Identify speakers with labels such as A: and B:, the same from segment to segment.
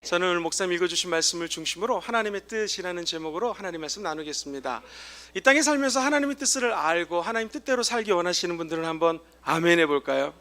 A: 저는 오늘 목사님 읽어주신 말씀을 중심으로 하나님의 뜻이라는 제목으로 하나님 말씀 나누겠습니다. 이 땅에 살면서 하나님의 뜻을 알고 하나님 뜻대로 살기 원하시는 분들은 한번 아멘 해볼까요?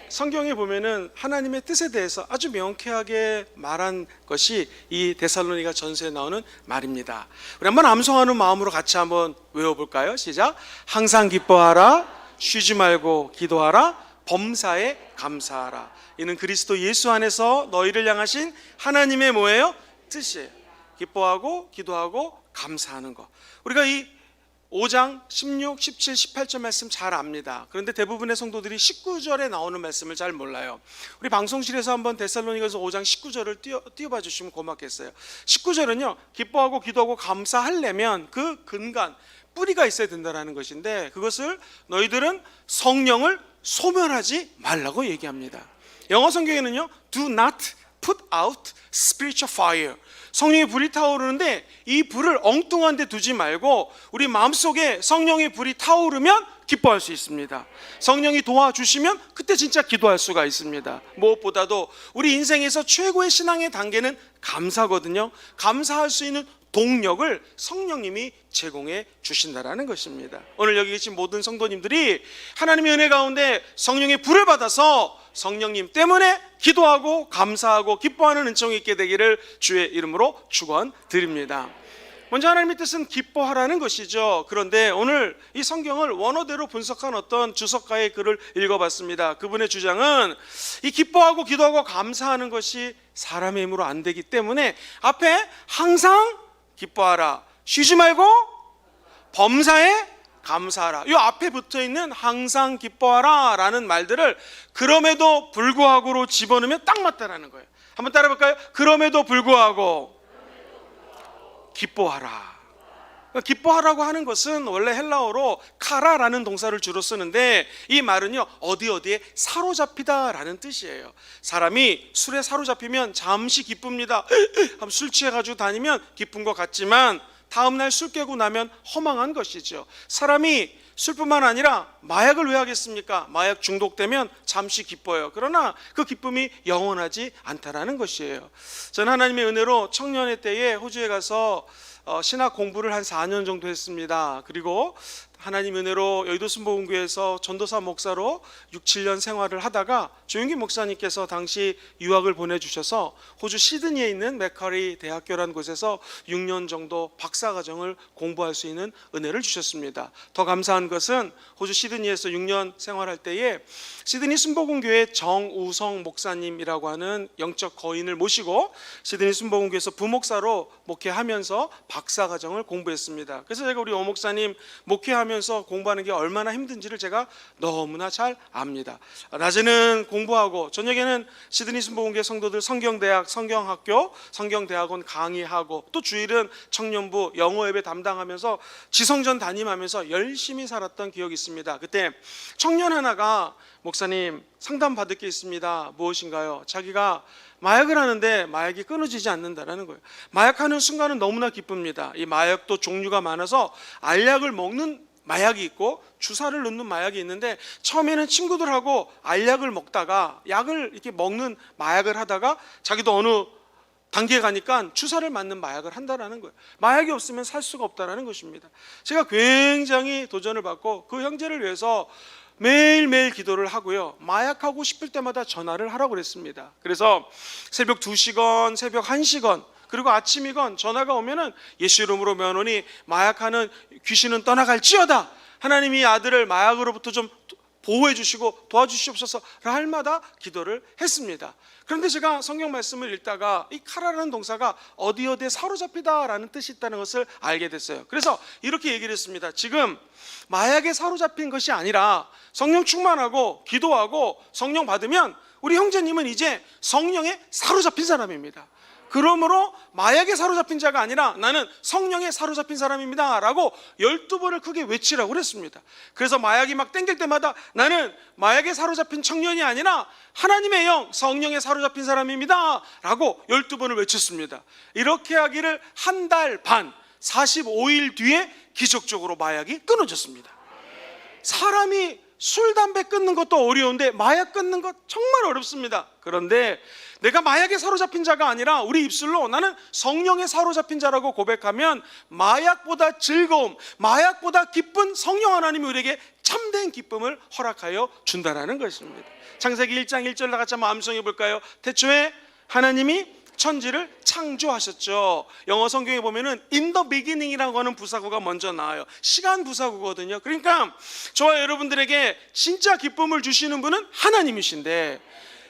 A: 성경에 보면은 하나님의 뜻에 대해서 아주 명쾌하게 말한 것이 이 데살로니가 전서에 나오는 말입니다. 우리 한번 암송하는 마음으로 같이 한번 외워볼까요? 시작. 항상 기뻐하라, 쉬지 말고 기도하라, 범사에 감사하라. 이는 그리스도 예수 안에서 너희를 향하신 하나님의 뭐예요? 뜻이에요. 기뻐하고 기도하고 감사하는 거. 우리가 이 5장 16, 17, 18절 말씀 잘 압니다. 그런데 대부분의 성도들이 19절에 나오는 말씀을 잘 몰라요. 우리 방송실에서 한번 데살로니가서 5장 19절을 띄워봐 주시면 고맙겠어요. 19절은요, 기뻐하고 기도하고 감사하려면 그 근간, 뿌리가 있어야 된다는 것인데, 그것을 너희들은 성령을 소멸하지 말라고 얘기합니다. 영어 성경에는요, do not put out spiritual fire. 성령의 불이 타오르는데 이 불을 엉뚱한 데 두지 말고 우리 마음속에 성령의 불이 타오르면 기뻐할 수 있습니다. 성령이 도와주시면 그때 진짜 기도할 수가 있습니다. 무엇보다도 우리 인생에서 최고의 신앙의 단계는 감사거든요. 감사할 수 있는 동력을 성령님이 제공해 주신다라는 것입니다. 오늘 여기 계신 모든 성도님들이 하나님의 은혜 가운데 성령의 불을 받아서 성령님 때문에 기도하고 감사하고 기뻐하는 은총이 있게 되기를 주의 이름으로 축원드립니다. 먼저 하나님의 뜻은 기뻐하라는 것이죠. 그런데 오늘 이 성경을 원어대로 분석한 어떤 주석가의 글을 읽어봤습니다. 그분의 주장은 이 기뻐하고 기도하고 감사하는 것이 사람의 힘으로 안 되기 때문에 앞에 항상 기뻐하라, 쉬지 말고 범사에 감사하라, 이 앞에 붙어있는 항상 기뻐하라 라는 말들을 그럼에도 불구하고로 집어넣으면 딱 맞다라는 거예요. 한번 따라 해볼까요? 그럼에도 불구하고 기뻐하라. 기뻐하라고 하는 것은 원래 헬라어로 카라라는 동사를 주로 쓰는데, 이 말은요, 어디에 사로잡히다 라는 뜻이에요. 사람이 술에 사로잡히면 잠시 기쁩니다. 술 취해가지고 다니면 기쁜 것 같지만 다음날 술 깨고 나면 허망한 것이죠. 사람이 술뿐만 아니라 마약을 왜 하겠습니까? 마약 중독되면 잠시 기뻐요. 그러나 그 기쁨이 영원하지 않다라는 것이에요. 저는 하나님의 은혜로 청년의 때에 호주에 가서 신학 공부를 한 4년 정도 했습니다. 그리고 하나님 은혜로 여의도 순복음교회에서 전도사 목사로 6, 7년 생활을 하다가 조윤기 목사님께서 당시 유학을 보내주셔서 호주 시드니에 있는 맥커리 대학교라는 곳에서 6년 정도 박사과정을 공부할 수 있는 은혜를 주셨습니다. 더 감사한 것은 호주 시드니에서 6년 생활할 때에 시드니 순복음교회 정우성 목사님이라고 하는 영적 거인을 모시고 시드니 순복음교회에서 부목사로 목회하면서 박사과정을 공부했습니다. 그래서 제가 우리 오 목사님 목회하면서 공부하는 게 얼마나 힘든지를 제가 너무나 잘 압니다. 낮에는 공부하고 저녁에는 시드니 순복음교회 성도들 성경대학, 성경학교, 성경대학원 강의하고, 또 주일은 청년부 영어 예배 담당하면서 지성전 담임하면서 열심히 살았던 기억이 있습니다. 그때 청년 하나가 목사님 상담 받을 게 있습니다. 무엇인가요? 자기가 마약을 하는데 마약이 끊어지지 않는다라는 거예요. 마약하는 순간은 너무나 기쁩니다. 이 마약도 종류가 많아서 알약을 먹는 마약이 있고 주사를 넣는 마약이 있는데, 처음에는 친구들하고 알약을 먹다가 약을 이렇게 먹는 마약을 하다가 자기도 어느 단계에 가니까 주사를 맞는 마약을 한다라는 거예요. 마약이 없으면 살 수가 없다라는 것입니다. 제가 굉장히 도전을 받고 그 형제를 위해서 매일매일 기도를 하고요, 마약하고 싶을 때마다 전화를 하라고 그랬습니다. 그래서 새벽 2시건 새벽 1시건 그리고 아침이건 전화가 오면은 예수 이름으로 면하노니 마약하는 귀신은 떠나갈지어다, 하나님이 아들을 마약으로부터 좀 보호해 주시고 도와주시옵소서 날마다 기도를 했습니다. 그런데 제가 성경 말씀을 읽다가 이 카라라는 동사가 어디에 사로잡히다 라는 뜻이 있다는 것을 알게 됐어요. 그래서 이렇게 얘기를 했습니다. 지금 마약에 사로잡힌 것이 아니라 성령 충만하고 기도하고 성령 받으면 우리 형제님은 이제 성령에 사로잡힌 사람입니다. 그러므로 마약에 사로잡힌 자가 아니라 나는 성령에 사로잡힌 사람입니다 라고 12번을 크게 외치라고 그랬습니다. 그래서 마약이 막 땡길 때마다 나는 마약에 사로잡힌 청년이 아니라 하나님의 영, 성령에 사로잡힌 사람입니다 라고 12번을 외쳤습니다. 이렇게 하기를 한 달 반, 45일 뒤에 기적적으로 마약이 끊어졌습니다. 사람이 술, 담배 끊는 것도 어려운데 마약 끊는 것 정말 어렵습니다. 그런데 내가 마약에 사로잡힌 자가 아니라 우리 입술로 나는 성령에 사로잡힌 자라고 고백하면 마약보다 즐거움, 마약보다 기쁜 성령 하나님이 우리에게 참된 기쁨을 허락하여 준다라는 것입니다. 창세기 1장 1절 다 같이 한번 암송해 볼까요? 태초에 하나님이 천지를 창조하셨죠. 영어 성경에 보면은 in the beginning이라고 하는 부사구가 먼저 나와요. 시간 부사구거든요. 그러니까 저와 여러분들에게 진짜 기쁨을 주시는 분은 하나님이신데,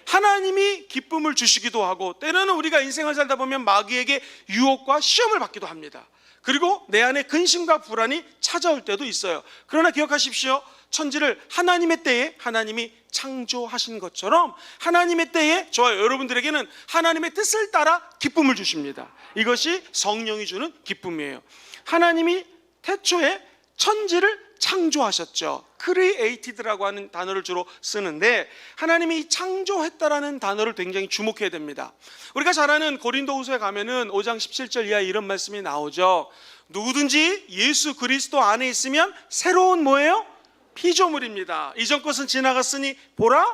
A: 하나님이 기쁨을 주시기도 하고 때로는 우리가 인생을 살다 보면 마귀에게 유혹과 시험을 받기도 합니다. 그리고 내 안에 근심과 불안이 찾아올 때도 있어요. 그러나 기억하십시오. 천지를 하나님의 때에 하나님이 창조하신 것처럼 하나님의 때에 저와 여러분들에게는 하나님의 뜻을 따라 기쁨을 주십니다. 이것이 성령이 주는 기쁨이에요. 하나님이 태초에 천지를 창조하셨죠. created라고 하는 단어를 주로 쓰는데, 하나님이 창조했다라는 단어를 굉장히 주목해야 됩니다. 우리가 잘 아는 고린도후서에 가면은 5장 17절 이하에 이런 말씀이 나오죠. 누구든지 예수 그리스도 안에 있으면 새로운 뭐예요? 피조물입니다. 이전 것은 지나갔으니 보라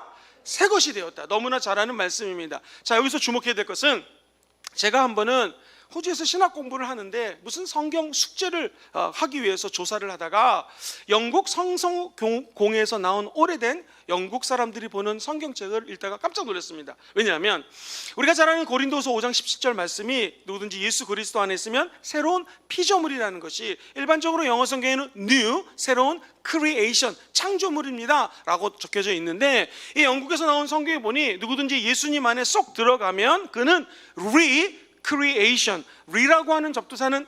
A: 새 것이 되었다. 너무나 잘 아는 말씀입니다. 자, 여기서 주목해야 될 것은, 제가 한 번은 호주에서 신학 공부를 하는데 무슨 성경 숙제를 하기 위해서 조사를 하다가 영국 성서공회에서 나온 오래된 영국 사람들이 보는 성경책을 읽다가 깜짝 놀랐습니다. 왜냐하면 우리가 잘 아는 고린도서 5장 17절 말씀이 누구든지 예수 그리스도 안에 있으면 새로운 피조물이라는 것이 일반적으로 영어 성경에는 new, 새로운 creation, 창조물입니다 라고 적혀져 있는데, 이 영국에서 나온 성경에 보니 누구든지 예수님 안에 쏙 들어가면 그는 creation, re라고 하는 접두사는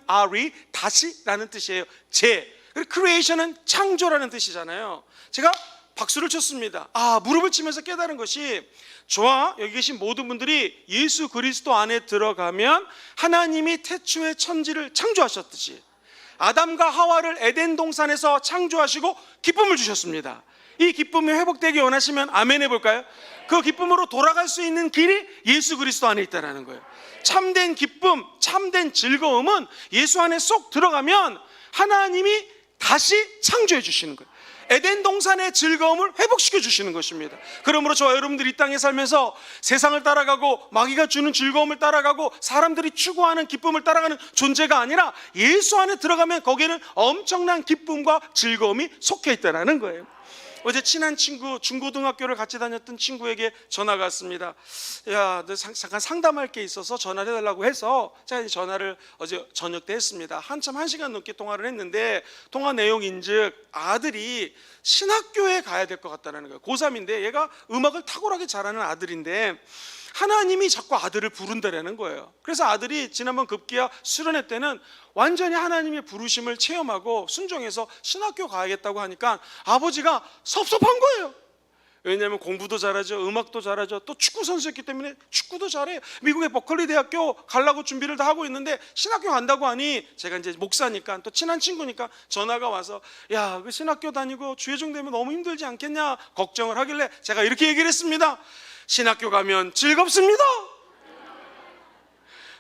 A: 다시라는 뜻이에요. creation은 창조라는 뜻이잖아요. 제가 박수를 쳤습니다. 무릎을 치면서 깨달은 것이, 저와 여기 계신 모든 분들이 예수 그리스도 안에 들어가면 하나님이 태초에 천지를 창조하셨듯이 아담과 하와를 에덴 동산에서 창조하시고 기쁨을 주셨습니다. 이 기쁨이 회복되기 원하시면 아멘 해볼까요? 그 기쁨으로 돌아갈 수 있는 길이 예수 그리스도 안에 있다는 거예요. 참된 기쁨, 참된 즐거움은 예수 안에 쏙 들어가면 하나님이 다시 창조해 주시는 거예요. 에덴 동산의 즐거움을 회복시켜 주시는 것입니다. 그러므로 저와 여러분들이 이 땅에 살면서 세상을 따라가고 마귀가 주는 즐거움을 따라가고 사람들이 추구하는 기쁨을 따라가는 존재가 아니라 예수 안에 들어가면 거기에는 엄청난 기쁨과 즐거움이 속해 있다는 거예요. 어제 친한 친구, 중고등학교를 같이 다녔던 친구에게 전화가 왔습니다. 야, 너 잠깐 상담할 게 있어서 전화를 해달라고 해서 제가 전화를 어제 저녁 때 했습니다. 한참 1시간 넘게 통화를 했는데, 통화 내용인즉 아들이 신학교에 가야 될 것 같다는 거예요. 고3인데 얘가 음악을 탁월하게 잘하는 아들인데 하나님이 자꾸 아들을 부른다라는 거예요. 그래서 아들이 지난번 급기야 수련회 때는 완전히 하나님의 부르심을 체험하고 순종해서 신학교 가야겠다고 하니까 아버지가 섭섭한 거예요. 왜냐하면 공부도 잘하죠, 음악도 잘하죠, 또 축구 선수였기 때문에 축구도 잘해요. 미국의 버클리 대학교 가려고 준비를 다 하고 있는데 신학교 간다고 하니, 제가 이제 목사니까 또 친한 친구니까 전화가 와서, 야, 그 신학교 다니고 주예종 되면 너무 힘들지 않겠냐 걱정을 하길래 제가 이렇게 얘기를 했습니다. 신학교 가면 즐겁습니다.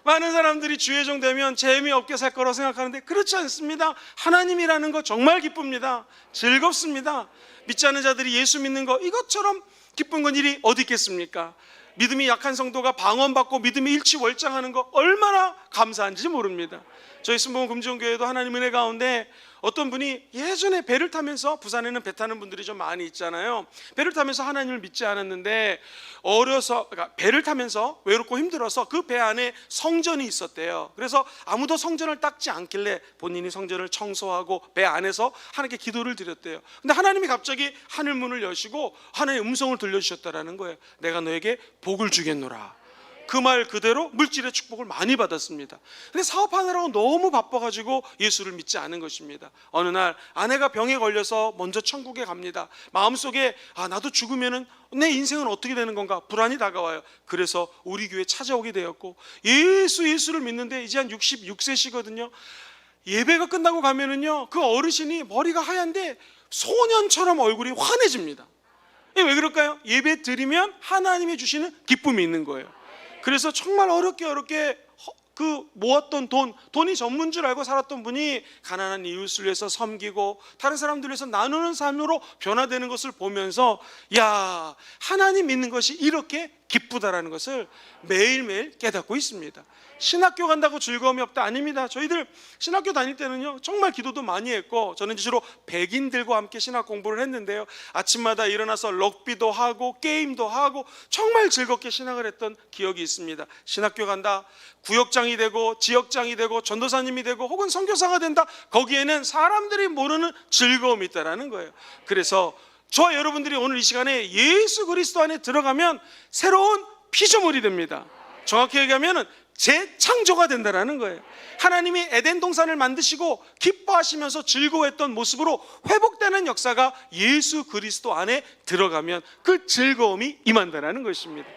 A: 많은 사람들이 주예종 되면 재미없게 살 거라고 생각하는데 그렇지 않습니다. 하나님이라는 거 정말 기쁩니다. 즐겁습니다. 믿지 않는 자들이 예수 믿는 거 이것처럼 기쁜 건 일이 어디 있겠습니까? 믿음이 약한 성도가 방언받고 믿음이 일치월장하는 거 얼마나 감사한지 모릅니다. 저희 순복음 금지원교회도 하나님 은혜 가운데 어떤 분이 예전에 배를 타면서, 부산에는 배 타는 분들이 좀 많이 있잖아요. 배를 타면서 하나님을 믿지 않았는데 그러니까 배를 타면서 외롭고 힘들어서 그 배 안에 성전이 있었대요. 그래서 아무도 성전을 닦지 않길래 본인이 성전을 청소하고 배 안에서 하나님께 기도를 드렸대요. 근데 하나님이 갑자기 하늘 문을 여시고 하나님의 음성을 들려주셨다라는 거예요. 내가 너에게 복을 주겠노라. 그 말 그대로 물질의 축복을 많이 받았습니다. 근데 사업하느라고 너무 바빠가지고 예수를 믿지 않은 것입니다. 어느 날 아내가 병에 걸려서 먼저 천국에 갑니다. 마음속에 나도 죽으면은 내 인생은 어떻게 되는 건가 불안이 다가와요. 그래서 우리 교회 찾아오게 되었고 예수를 믿는데 이제 한 66세시거든요. 예배가 끝나고 가면은요, 그 어르신이 머리가 하얀데 소년처럼 얼굴이 환해집니다. 왜 그럴까요? 예배 드리면 하나님이 주시는 기쁨이 있는 거예요. 그래서 정말 어렵게 그 모았던 돈이 전문 줄 알고 살았던 분이 가난한 이웃을 위해서 섬기고 다른 사람들 위해서 나누는 삶으로 변화되는 것을 보면서, 야, 하나님 믿는 것이 이렇게 기쁘다라는 것을 매일매일 깨닫고 있습니다. 신학교 간다고 즐거움이 없다? 아닙니다. 저희들 신학교 다닐 때는요, 정말 기도도 많이 했고, 저는 주로 백인들과 함께 신학 공부를 했는데요, 아침마다 일어나서 럭비도 하고 게임도 하고 정말 즐겁게 신학을 했던 기억이 있습니다. 신학교 간다, 구역장이 되고 지역장이 되고 전도사님이 되고 혹은 선교사가 된다, 거기에는 사람들이 모르는 즐거움이 있다라는 거예요. 그래서 저와 여러분들이 오늘 이 시간에 예수 그리스도 안에 들어가면 새로운 피조물이 됩니다. 정확히 얘기하면 재창조가 된다라는 거예요. 하나님이 에덴 동산을 만드시고 기뻐하시면서 즐거워했던 모습으로 회복되는 역사가 예수 그리스도 안에 들어가면 그 즐거움이 임한다라는 것입니다.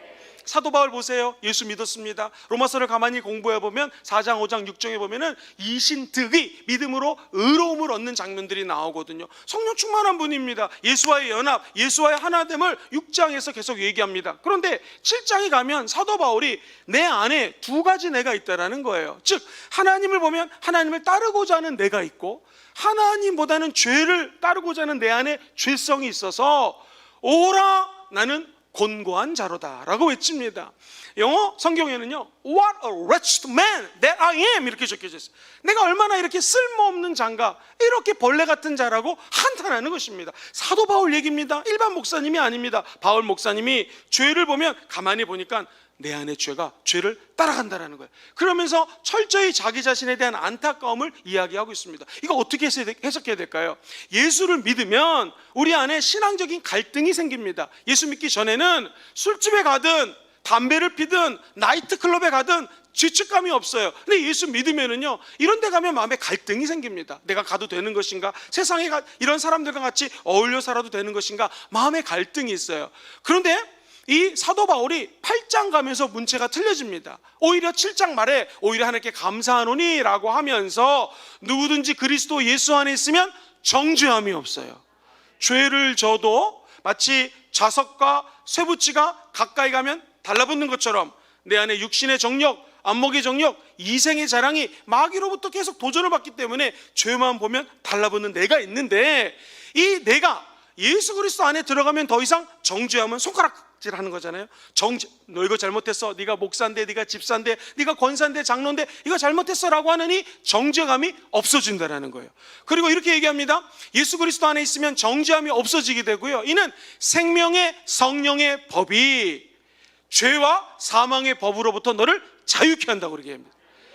A: 사도 바울 보세요. 예수 믿었습니다. 로마서를 가만히 공부해 보면 4장 5장 6장에 보면은 이신득의 믿음으로 의로움을 얻는 장면들이 나오거든요. 성령 충만한 분입니다. 예수와의 연합, 예수와의 하나됨을 6장에서 계속 얘기합니다. 그런데 7장에 가면 사도 바울이 내 안에 두 가지 내가 있다라는 거예요. 즉 하나님을 보면 하나님을 따르고자 하는 내가 있고, 하나님보다는 죄를 따르고자 하는 내 안에 죄성이 있어서 오라 나는 곤고한 자로다 라고 외칩니다. 영어 성경에는요, What a wretched man that I am 이렇게 적혀져 있어요. 내가 얼마나 이렇게 쓸모없는 자인가, 이렇게 벌레 같은 자라고 한탄하는 것입니다. 사도 바울 얘기입니다. 일반 목사님이 아닙니다. 바울 목사님이 죄를 보면 가만히 보니까 내 안의 죄가 죄를 따라간다라는 거예요. 그러면서 철저히 자기 자신에 대한 안타까움을 이야기하고 있습니다. 이거 어떻게 해석해야 될까요? 예수를 믿으면 우리 안에 신앙적인 갈등이 생깁니다. 예수 믿기 전에는 술집에 가든 담배를 피든 나이트클럽에 가든 죄책감이 없어요. 근데 예수 믿으면은요, 이런 데 가면 마음에 갈등이 생깁니다. 내가 가도 되는 것인가? 세상에 이런 사람들과 같이 어울려 살아도 되는 것인가? 마음에 갈등이 있어요. 그런데 이 사도 바울이 8장 가면서 문체가 틀려집니다. 오히려 7장 말에 오히려 하나님께 감사하노니 라고 하면서 누구든지 그리스도 예수 안에 있으면 정죄함이 없어요. 죄를 져도 마치 자석과 쇠붙이가 가까이 가면 달라붙는 것처럼 내 안에 육신의 정력, 안목의 정력, 이생의 자랑이 마귀로부터 계속 도전을 받기 때문에 죄만 보면 달라붙는 내가 있는데, 이 내가 예수 그리스도 안에 들어가면 더 이상 정죄하면 손가락질하는 거잖아요. 너 이거 잘못했어. 네가 목사인데, 네가 집사인데, 네가 권사인데, 장로인데 이거 잘못했어 라고 하느니 정죄감이 없어진다는 거예요. 그리고 이렇게 얘기합니다. 예수 그리스도 안에 있으면 정죄함이 없어지게 되고요, 이는 생명의 성령의 법이 죄와 사망의 법으로부터 너를 자유케 한다고 그렇게 합니다.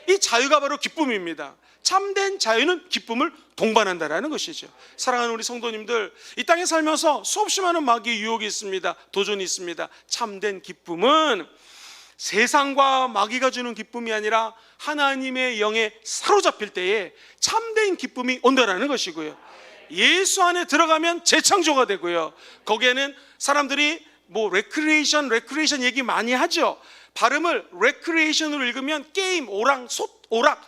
A: 이 자유가 바로 기쁨입니다. 참된 자유는 기쁨을 동반한다라는 것이죠. 사랑하는 우리 성도님들, 이 땅에 살면서 수없이 많은 마귀의 유혹이 있습니다. 도전이 있습니다. 참된 기쁨은 세상과 마귀가 주는 기쁨이 아니라 하나님의 영에 사로잡힐 때에 참된 기쁨이 온다라는 것이고요, 예수 안에 들어가면 재창조가 되고요, 거기에는 사람들이 레크리에이션 얘기 많이 하죠. 발음을 레크리에이션으로 읽으면 게임, 오락,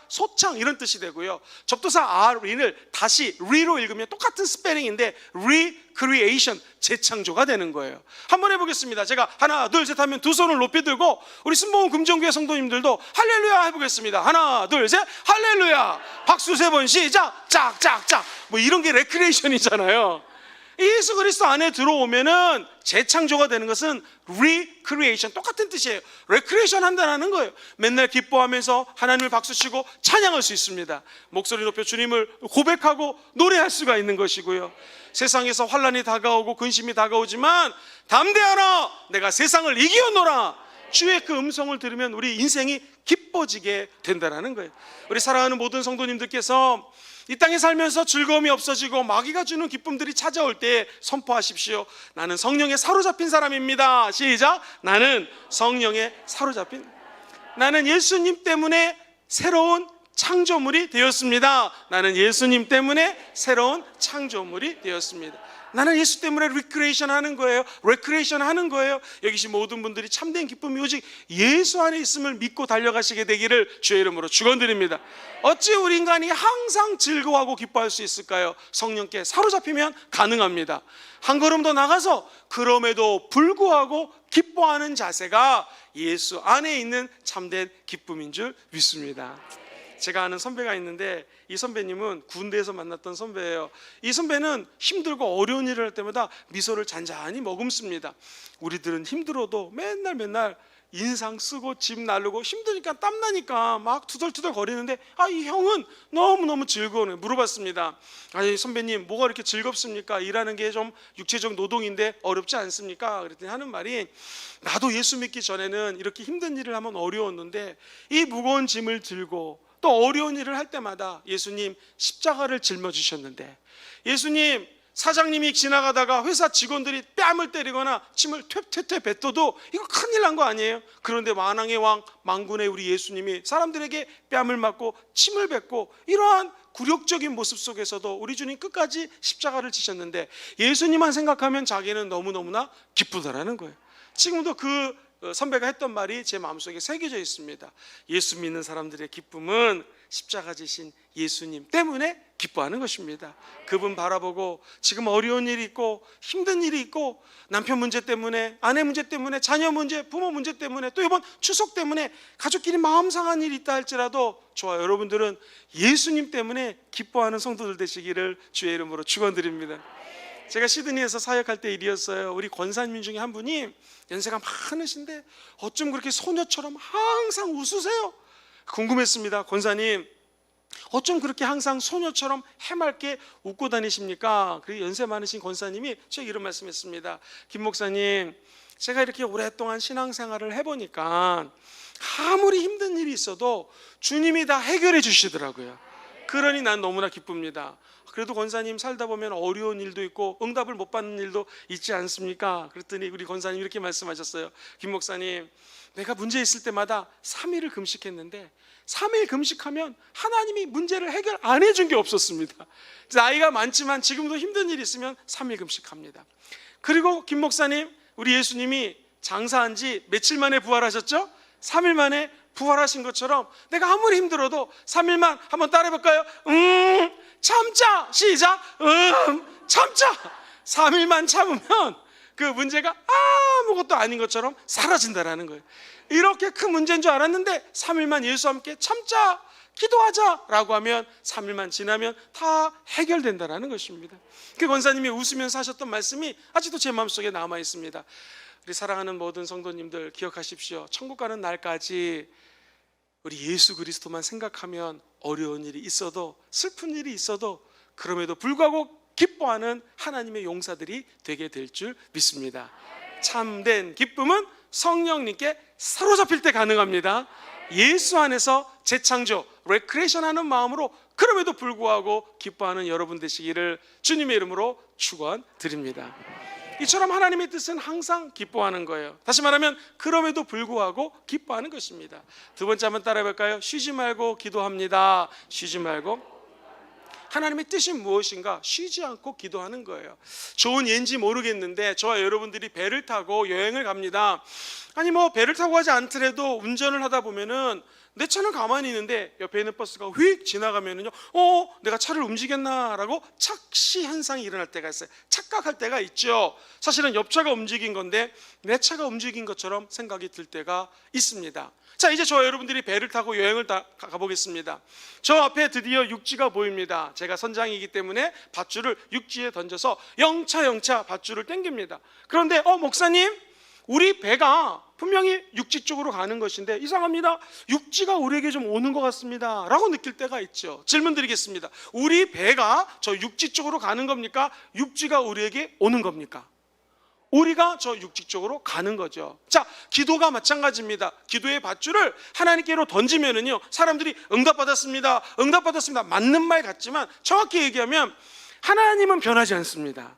A: 소창 이런 뜻이 되고요, 접두사 R을 다시 Re로 읽으면 똑같은 스페링인데 Recreation, 재창조가 되는 거예요. 한번 해보겠습니다. 제가 하나 둘 셋 하면 두 손을 높이 들고 우리 순복음 금정교회 성도님들도 할렐루야 해보겠습니다. 하나 둘 셋 할렐루야, 박수 3번 시작, 짝짝짝. 이런 게 레크리에이션이잖아요. 예수 그리스도 안에 들어오면은 재창조가 되는 것은 recreation, 똑같은 뜻이에요. recreation 한다는 거예요. 맨날 기뻐하면서 하나님을 박수치고 찬양할 수 있습니다. 목소리 높여 주님을 고백하고 노래할 수가 있는 것이고요, 세상에서 환난이 다가오고 근심이 다가오지만 담대하라, 내가 세상을 이기었노라, 주의 그 음성을 들으면 우리 인생이 기뻐지게 된다는 거예요. 우리 사랑하는 모든 성도님들께서 이 땅에 살면서 즐거움이 없어지고 마귀가 주는 기쁨들이 찾아올 때 선포하십시오. 나는 성령에 사로잡힌 사람입니다. 시작. 나는 성령에 사로잡힌, 나는 예수님 때문에 새로운 창조물이 되었습니다. 나는 예수님 때문에 새로운 창조물이 되었습니다. 나는 예수 때문에 리크레이션 하는 거예요. 레크레이션 하는 거예요. 여기 계신 모든 분들이 참된 기쁨이 오직 예수 안에 있음을 믿고 달려가시게 되기를 주의 이름으로 축원드립니다. 어찌 우리 인간이 항상 즐거워하고 기뻐할 수 있을까요? 성령께 사로잡히면 가능합니다. 한 걸음 더 나가서 그럼에도 불구하고 기뻐하는 자세가 예수 안에 있는 참된 기쁨인 줄 믿습니다. 제가 아는 선배가 있는데 이 선배님은 군대에서 만났던 선배예요. 이 선배는 힘들고 어려운 일을 할 때마다 미소를 잔잔히 머금습니다. 우리들은 힘들어도 맨날 인상 쓰고 집 나르고 힘드니까 땀나니까 막 투덜투덜 거리는데 이 형은 너무너무 즐거워요. 물어봤습니다. 아니 선배님 뭐가 이렇게 즐겁습니까? 일하는 게 좀 육체적 노동인데 어렵지 않습니까? 그랬더니 하는 말이 나도 예수 믿기 전에는 이렇게 힘든 일을 하면 어려웠는데 이 무거운 짐을 들고 또 어려운 일을 할 때마다 예수님 십자가를 짊어지셨는데 예수님 사장님이 지나가다가 회사 직원들이 뺨을 때리거나 침을 퇴퇴퇴 뱉어도 이거 큰일 난 거 아니에요? 그런데 만왕의 왕 만군의 우리 예수님이 사람들에게 뺨을 맞고 침을 뱉고 이러한 굴욕적인 모습 속에서도 우리 주님 끝까지 십자가를 지셨는데 예수님만 생각하면 자기는 너무너무나 기쁘다라는 거예요. 지금도 그 선배가 했던 말이 제 마음속에 새겨져 있습니다. 예수 믿는 사람들의 기쁨은 십자가 지신 예수님 때문에 기뻐하는 것입니다. 그분 바라보고 지금 어려운 일이 있고 힘든 일이 있고 남편 문제 때문에 아내 문제 때문에 자녀 문제 부모 문제 때문에 또 이번 추석 때문에 가족끼리 마음 상한 일이 있다 할지라도 저와 여러분들은 예수님 때문에 기뻐하는 성도들 되시기를 주의 이름으로 축원드립니다. 제가 시드니에서 사역할 때 일이었어요. 우리 권사님 중에 한 분이 연세가 많으신데 어쩜 그렇게 소녀처럼 항상 웃으세요? 궁금했습니다. 권사님 어쩜 그렇게 항상 소녀처럼 해맑게 웃고 다니십니까? 그 연세 많으신 권사님이 제가 이런 말씀했습니다. 김 목사님, 제가 이렇게 오랫동안 신앙생활을 해보니까 아무리 힘든 일이 있어도 주님이 다 해결해 주시더라고요. 그러니 난 너무나 기쁩니다. 그래도 권사님 살다 보면 어려운 일도 있고 응답을 못 받는 일도 있지 않습니까? 그랬더니 우리 권사님 이렇게 말씀하셨어요. 김 목사님, 내가 문제 있을 때마다 3일을 금식했는데 3일 금식하면 하나님이 문제를 해결 안 해준 게 없었습니다. 나이가 많지만 지금도 힘든 일이 있으면 3일 금식합니다. 그리고 김 목사님, 우리 예수님이 장사한 지 며칠 만에 부활하셨죠? 3일 만에 부활하신 것처럼 내가 아무리 힘들어도 3일만 한번 따라해볼까요? 참자. 시작. 참자. 3일만 참으면 그 문제가 아무것도 아닌 것처럼 사라진다라는 거예요. 이렇게 큰 문제인 줄 알았는데 3일만 예수와 함께 참자, 기도하자라고 하면 3일만 지나면 다 해결된다라는 것입니다. 그 권사님이 웃으면서 하셨던 말씀이 아직도 제 마음속에 남아 있습니다. 우리 사랑하는 모든 성도님들 기억하십시오. 천국 가는 날까지 우리 예수 그리스도만 생각하면 어려운 일이 있어도 슬픈 일이 있어도 그럼에도 불구하고 기뻐하는 하나님의 용사들이 되게 될 줄 믿습니다. 참된 기쁨은 성령님께 사로잡힐 때 가능합니다. 예수 안에서 재창조, 레크레이션 하는 마음으로 그럼에도 불구하고 기뻐하는 여러분 되시기를 주님의 이름으로 축원드립니다. 이처럼 하나님의 뜻은 항상 기뻐하는 거예요. 다시 말하면 그럼에도 불구하고 기뻐하는 것입니다. 두 번째 한번 따라해 볼까요? 쉬지 말고 기도합니다. 쉬지 말고. 하나님의 뜻이 무엇인가? 쉬지 않고 기도하는 거예요. 좋은 예인지 모르겠는데 저와 여러분들이 배를 타고 여행을 갑니다. 아니 배를 타고 가지 않더라도 운전을 하다 보면은 내 차는 가만히 있는데 옆에 있는 버스가 휙 지나가면은요, 내가 차를 움직였나라고 착시 현상이 일어날 때가 있어요. 착각할 때가 있죠. 사실은 옆차가 움직인 건데 내 차가 움직인 것처럼 생각이 들 때가 있습니다. 자, 이제 저와 여러분들이 배를 타고 여행을 가보겠습니다. 저 앞에 드디어 육지가 보입니다. 제가 선장이기 때문에 밧줄을 육지에 던져서 영차 밧줄을 당깁니다. 그런데 목사님, 우리 배가 분명히 육지 쪽으로 가는 것인데 이상합니다. 육지가 우리에게 좀 오는 것 같습니다 라고 느낄 때가 있죠. 질문 드리겠습니다. 우리 배가 저 육지 쪽으로 가는 겁니까? 육지가 우리에게 오는 겁니까? 우리가 저 육지 쪽으로 가는 거죠. 자, 기도가 마찬가지입니다. 기도의 밧줄을 하나님께로 던지면은요, 사람들이 응답받았습니다 맞는 말 같지만 정확히 얘기하면 하나님은 변하지 않습니다.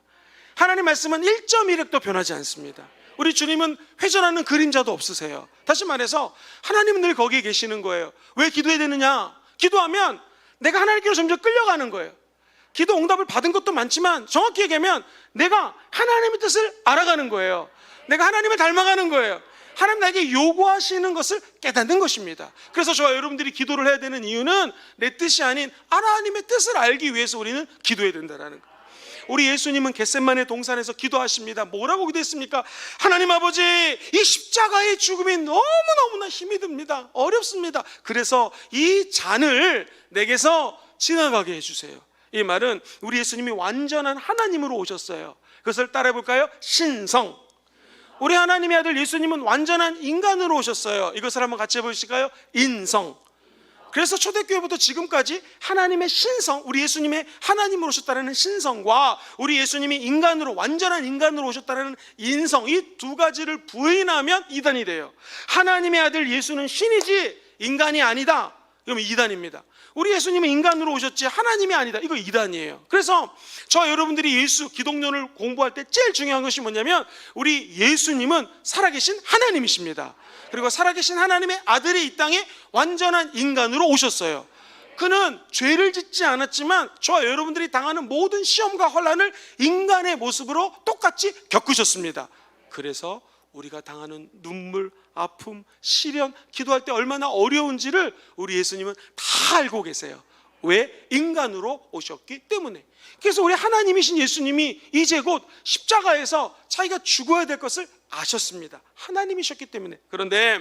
A: 하나님 말씀은 1.1획도 변하지 않습니다. 우리 주님은 회전하는 그림자도 없으세요. 다시 말해서 하나님은 늘 거기에 계시는 거예요. 왜 기도해야 되느냐? 기도하면 내가 하나님께로 점점 끌려가는 거예요. 기도 응답을 받은 것도 많지만 정확히 얘기하면 내가 하나님의 뜻을 알아가는 거예요. 내가 하나님을 닮아가는 거예요. 하나님 나에게 요구하시는 것을 깨닫는 것입니다. 그래서 저와 여러분들이 기도를 해야 되는 이유는 내 뜻이 아닌 하나님의 뜻을 알기 위해서 우리는 기도해야 된다는 거예요. 우리 예수님은 겟세마네 동산에서 기도하십니다. 뭐라고 기도했습니까? 하나님 아버지, 이 십자가의 죽음이 너무너무나 힘이 듭니다. 어렵습니다. 그래서 이 잔을 내게서 지나가게 해주세요. 이 말은 우리 예수님이 완전한 하나님으로 오셨어요. 그것을 따라해 볼까요? 신성. 우리 하나님의 아들 예수님은 완전한 인간으로 오셨어요. 이것을 한번 같이 해보실까요? 인성. 그래서 초대교회부터 지금까지 하나님의 신성, 우리 예수님의 하나님으로 오셨다는 신성과 우리 예수님이 인간으로, 완전한 인간으로 오셨다는 인성, 이 두 가지를 부인하면 이단이 돼요. 하나님의 아들 예수는 신이지 인간이 아니다, 그러면 이단입니다. 우리 예수님은 인간으로 오셨지 하나님이 아니다, 이거 이단이에요. 그래서 저 여러분들이 예수 기독론을 공부할 때 제일 중요한 것이 뭐냐면 우리 예수님은 살아계신 하나님이십니다. 그리고 살아계신 하나님의 아들이 이 땅에 완전한 인간으로 오셨어요. 그는 죄를 짓지 않았지만 저와 여러분들이 당하는 모든 시험과 혼란을 인간의 모습으로 똑같이 겪으셨습니다. 그래서 우리가 당하는 눈물, 아픔, 시련, 기도할 때 얼마나 어려운지를 우리 예수님은 다 알고 계세요. 왜? 인간으로 오셨기 때문에. 그래서 우리 하나님이신 예수님이 이제 곧 십자가에서 자기가 죽어야 될 것을 아셨습니다. 하나님이셨기 때문에. 그런데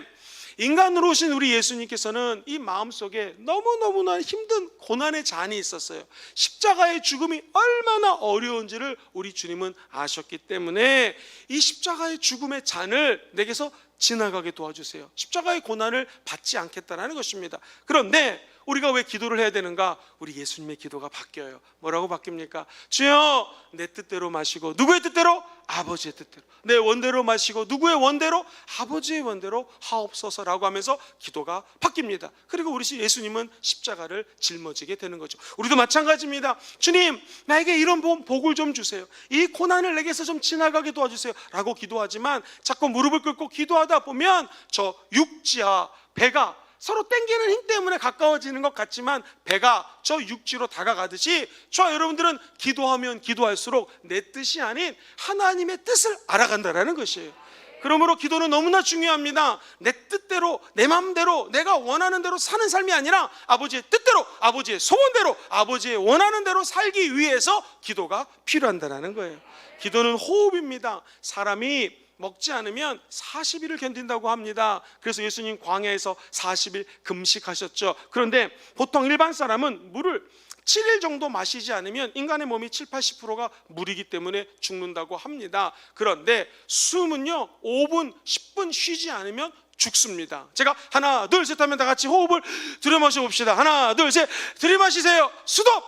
A: 인간으로 오신 우리 예수님께서는 이 마음속에 너무너무나 힘든 고난의 잔이 있었어요. 십자가의 죽음이 얼마나 어려운지를 우리 주님은 아셨기 때문에 이 십자가의 죽음의 잔을 내게서 지나가게 도와주세요. 십자가의 고난을 받지 않겠다는 것입니다. 그런데 우리가 왜 기도를 해야 되는가? 우리 예수님의 기도가 바뀌어요. 뭐라고 바뀝니까? 주여, 내 뜻대로 마시고 누구의 뜻대로? 아버지의 뜻대로. 내 원대로 마시고 누구의 원대로? 아버지의 원대로 하옵소서라고 하면서 기도가 바뀝니다. 그리고 우리 예수님은 십자가를 짊어지게 되는 거죠. 우리도 마찬가지입니다. 주님, 나에게 이런 복을 좀 주세요. 이 고난을 내게서 좀 지나가게 도와주세요 라고 기도하지만 자꾸 무릎을 꿇고 기도하다 보면 저 육지와 배가 서로 땡기는 힘 때문에 가까워지는 것 같지만 배가 저 육지로 다가가듯이 저와 여러분들은 기도하면 기도할수록 내 뜻이 아닌 하나님의 뜻을 알아간다는 것이에요. 그러므로 기도는 너무나 중요합니다. 내 뜻대로, 내 마음대로, 내가 원하는 대로 사는 삶이 아니라 아버지의 뜻대로, 아버지의 소원대로, 아버지의 원하는 대로 살기 위해서 기도가 필요한다는 거예요. 기도는 호흡입니다. 사람이 먹지 않으면 40일을 견딘다고 합니다. 그래서 예수님 광야에서 40일 금식하셨죠. 그런데 보통 일반 사람은 물을 7일 정도 마시지 않으면 인간의 몸이 70~80%가 물이기 때문에 죽는다고 합니다. 그런데 숨은요 5분, 10분 쉬지 않으면 죽습니다. 제가 하나, 둘, 셋 하면 다 같이 호흡을 들이마셔 봅시다. 하나, 둘, 셋, 들이마시세요. 스톱!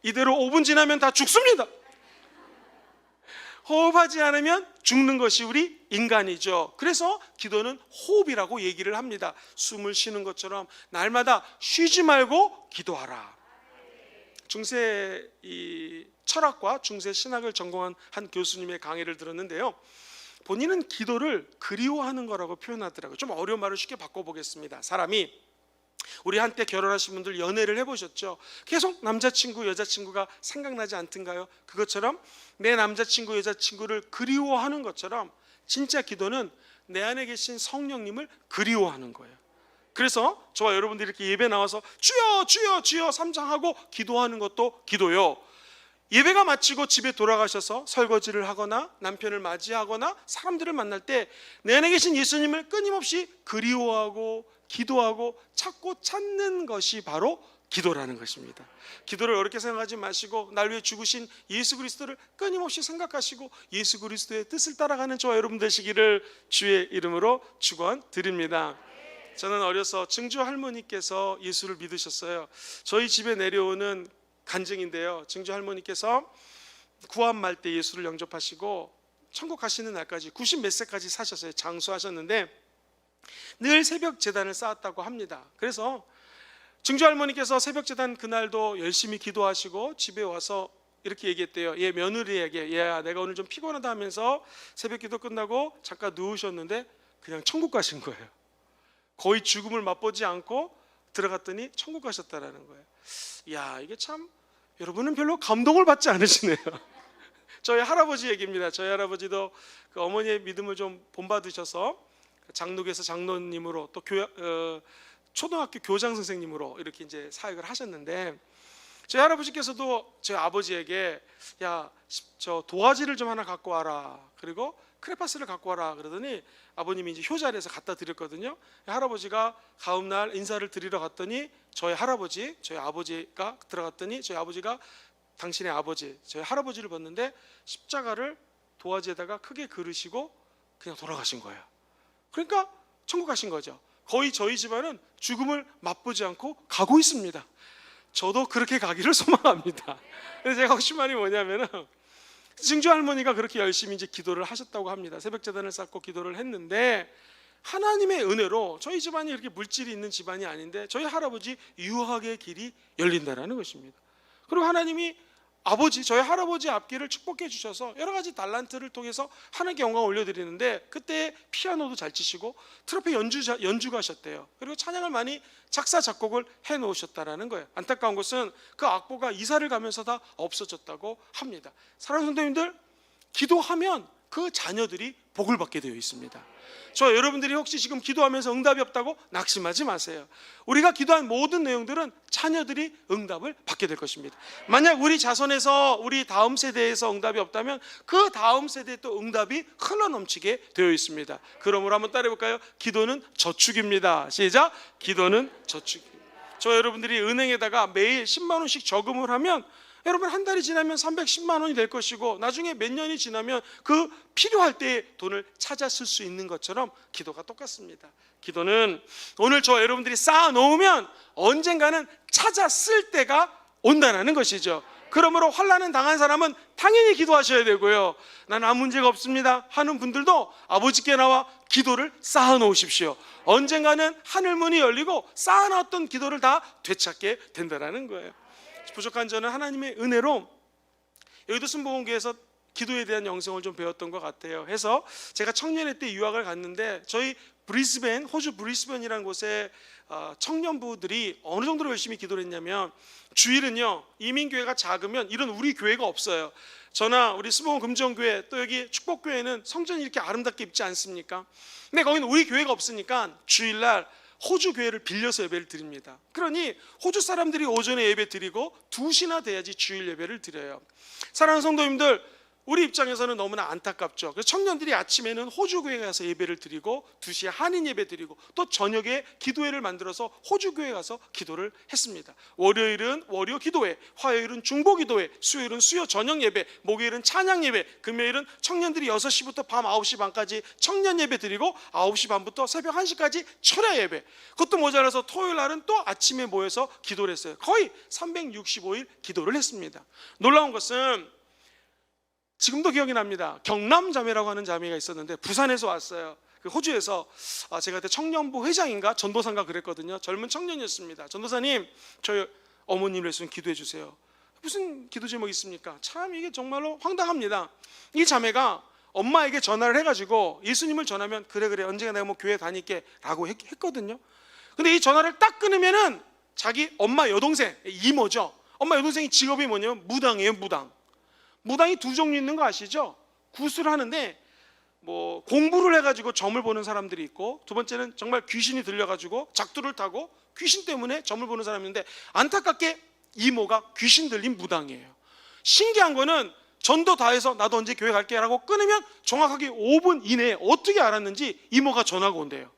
A: 이대로 5분 지나면 다 죽습니다. 호흡하지 않으면 죽는 것이 우리 인간이죠. 그래서 기도는 호흡이라고 얘기를 합니다. 숨을 쉬는 것처럼 날마다 쉬지 말고 기도하라. 중세 철학과 중세 신학을 전공한 한 교수님의 강의를 들었는데요, 본인은 기도를 그리워하는 거라고 표현하더라고요. 좀 어려운 말을 쉽게 바꿔보겠습니다. 사람이, 우리 한때 결혼하신 분들 연애를 해보셨죠? 계속 남자친구, 여자친구가 생각나지 않던가요? 그것처럼 내 남자친구, 여자친구를 그리워하는 것처럼 진짜 기도는 내 안에 계신 성령님을 그리워하는 거예요. 그래서 저와 여러분들이 이렇게 예배 나와서 주여 주여 주여 삼창하고 기도하는 것도 기도요. 예배가 마치고 집에 돌아가셔서 설거지를 하거나 남편을 맞이하거나 사람들을 만날 때 내 안에 계신 예수님을 끊임없이 그리워하고 기도하고 찾고 찾는 것이 바로 기도라는 것입니다. 기도를 어렵게 생각하지 마시고 날 위해 죽으신 예수 그리스도를 끊임없이 생각하시고 예수 그리스도의 뜻을 따라가는 저와 여러분 되시기를 주의 이름으로 축원드립니다. 저는 어려서 증조 할머니께서 예수를 믿으셨어요. 저희 집에 내려오는 간증인데요, 증조 할머니께서 구암 말 때 예수를 영접하시고 천국 가시는 날까지 90 몇 세까지 사셨어요. 장수하셨는데 늘 새벽 제단을 쌓았다고 합니다. 그래서 증조 할머니께서 새벽 제단 그날도 열심히 기도하시고 집에 와서 이렇게 얘기했대요. 얘 며느리에게, 얘야 내가 오늘 좀 피곤하다 하면서 새벽 기도 끝나고 잠깐 누우셨는데 그냥 천국 가신 거예요. 거의 죽음을 맛보지 않고 들어갔더니 천국 가셨다라는 거예요. 이야, 이게 참 여러분은 별로 감동을 받지 않으시네요. 저희 할아버지 얘기입니다. 저희 할아버지도 그 어머니의 믿음을 좀 본받으셔서 장로교에서 장로님으로 또 초등학교 교장 선생님으로 이렇게 이제 사역을 하셨는데, 저희 할아버지께서도 저희 아버지에게 야, 저 도화지를 좀 하나 갖고 와라, 그리고 크레파스를 갖고 와라 그러더니 아버님이 이제 효자리에서 갖다 드렸거든요. 할아버지가 가음날 인사를 드리러 갔더니 저희 아버지가 들어갔더니 저희 아버지가 당신의 아버지, 저희 할아버지를 봤는데 십자가를 도화지에다가 크게 그르시고 그냥 돌아가신 거예요. 그러니까 천국 가신 거죠. 거의 저희 집안은 죽음을 맛보지 않고 가고 있습니다. 저도 그렇게 가기를 소망합니다. 그래서 제가 하고 싶은 말이 뭐냐면은, 증조 할머니가 그렇게 열심히 이제 기도를 하셨다고 합니다. 새벽 제단을 쌓고 기도를 했는데 하나님의 은혜로 저희 집안이 이렇게 물질이 있는 집안이 아닌데 저희 할아버지 유학의 길이 열린다라는 것입니다. 그리고 하나님이 저희 할아버지 앞길을 축복해 주셔서 여러 가지 달란트를 통해서 하나님께 영광 올려드리는데, 그때 피아노도 잘 치시고 트로피 연주가 하셨대요. 그리고 찬양을 많이 작사 작곡을 해 놓으셨다라는 거예요. 안타까운 것은 그 악보가 이사를 가면서 다 없어졌다고 합니다. 사랑하는 성도님들, 기도하면 그 자녀들이 복을 받게 되어 있습니다. 저 여러분들이 혹시 지금 기도하면서 응답이 없다고 낙심하지 마세요. 우리가 기도한 모든 내용들은 자녀들이 응답을 받게 될 것입니다. 만약 우리 자손에서 우리 다음 세대에서 응답이 없다면 그 다음 세대에 또 응답이 흘러넘치게 되어 있습니다. 그러므로 한번 따라해볼까요? 기도는 저축입니다. 시작. 기도는 저축입니다. 저 여러분들이 은행에다가 매일 10만 원씩 저금을 하면 여러분 한 달이 지나면 310만 원이 될 것이고, 나중에 몇 년이 지나면 그 필요할 때 돈을 찾아 쓸 수 있는 것처럼 기도가 똑같습니다. 기도는 오늘 저 여러분들이 쌓아 놓으면 언젠가는 찾아 쓸 때가 온다는 것이죠. 그러므로 환난을 당한 사람은 당연히 기도하셔야 되고요. 나는 아무 문제가 없습니다 하는 분들도 아버지께 나와 기도를 쌓아 놓으십시오. 언젠가는 하늘문이 열리고 쌓아놨던 기도를 다 되찾게 된다는 거예요. 부족한 저는 하나님의 은혜로 여의도 순복음교회에서 기도에 대한 영성을 좀 배웠던 것 같아요. 해서 제가 청년회 때 유학을 갔는데 저희 호주 브리스벤이라는 곳에 청년부들이 어느 정도로 열심히 기도를 했냐면, 주일은요 이민교회가 작으면 이런 우리 교회가 없어요. 저나 우리 수봉 금정교회 또 여기 축복교회는 성전이 이렇게 아름답게 입지 않습니까? 근데 거기는 우리 교회가 없으니까 주일날 호주 교회를 빌려서 예배를 드립니다. 그러니 호주 사람들이 오전에 예배 드리고 2시나 돼야지 주일 예배를 드려요. 사랑하는 성도님들, 우리 입장에서는 너무나 안타깝죠. 그래서 청년들이 아침에는 호주 교회에 가서 예배를 드리고 2시에 한인 예배 드리고 또 저녁에 기도회를 만들어서 호주 교회에 가서 기도를 했습니다. 월요일은 월요 기도회, 화요일은 중보 기도회, 수요일은 수요 저녁 예배, 목요일은 찬양 예배, 금요일은 청년들이 6시부터 밤 9시 반까지 청년 예배 드리고 9시 반부터 새벽 1시까지 철야 예배. 그것도 모자라서 토요일 날은 또 아침에 모여서 기도를 했어요. 거의 365일 기도를 했습니다. 놀라운 것은 지금도 기억이 납니다. 경남자매라고 하는 자매가 있었는데 부산에서 왔어요. 그 호주에서 제가 그때 청년부 회장인가 전도사인가 그랬거든요. 젊은 청년이었습니다. 전도사님, 저희 어머님을 위해서 기도해 주세요. 무슨 기도 제목이 있습니까? 참 이게 정말로 황당합니다. 이 자매가 엄마에게 전화를 해가지고 예수님을 전하면 그래 언젠가 내가 뭐 교회 다닐게 라고 했거든요. 근데 이 전화를 딱 끊으면은 자기 엄마 여동생, 이모죠. 엄마 여동생이 직업이 뭐냐면 무당이에요. 무당이 두 종류 있는 거 아시죠? 구슬을 하는데 뭐 공부를 해가지고 점을 보는 사람들이 있고, 두 번째는 정말 귀신이 들려가지고 작두를 타고 귀신 때문에 점을 보는 사람이 있는데, 안타깝게 이모가 귀신 들린 무당이에요. 신기한 거는 전도 다 해서 나도 언제 교회 갈게 라고 끊으면 정확하게 5분 이내에 어떻게 알았는지 이모가 전화가 온대요.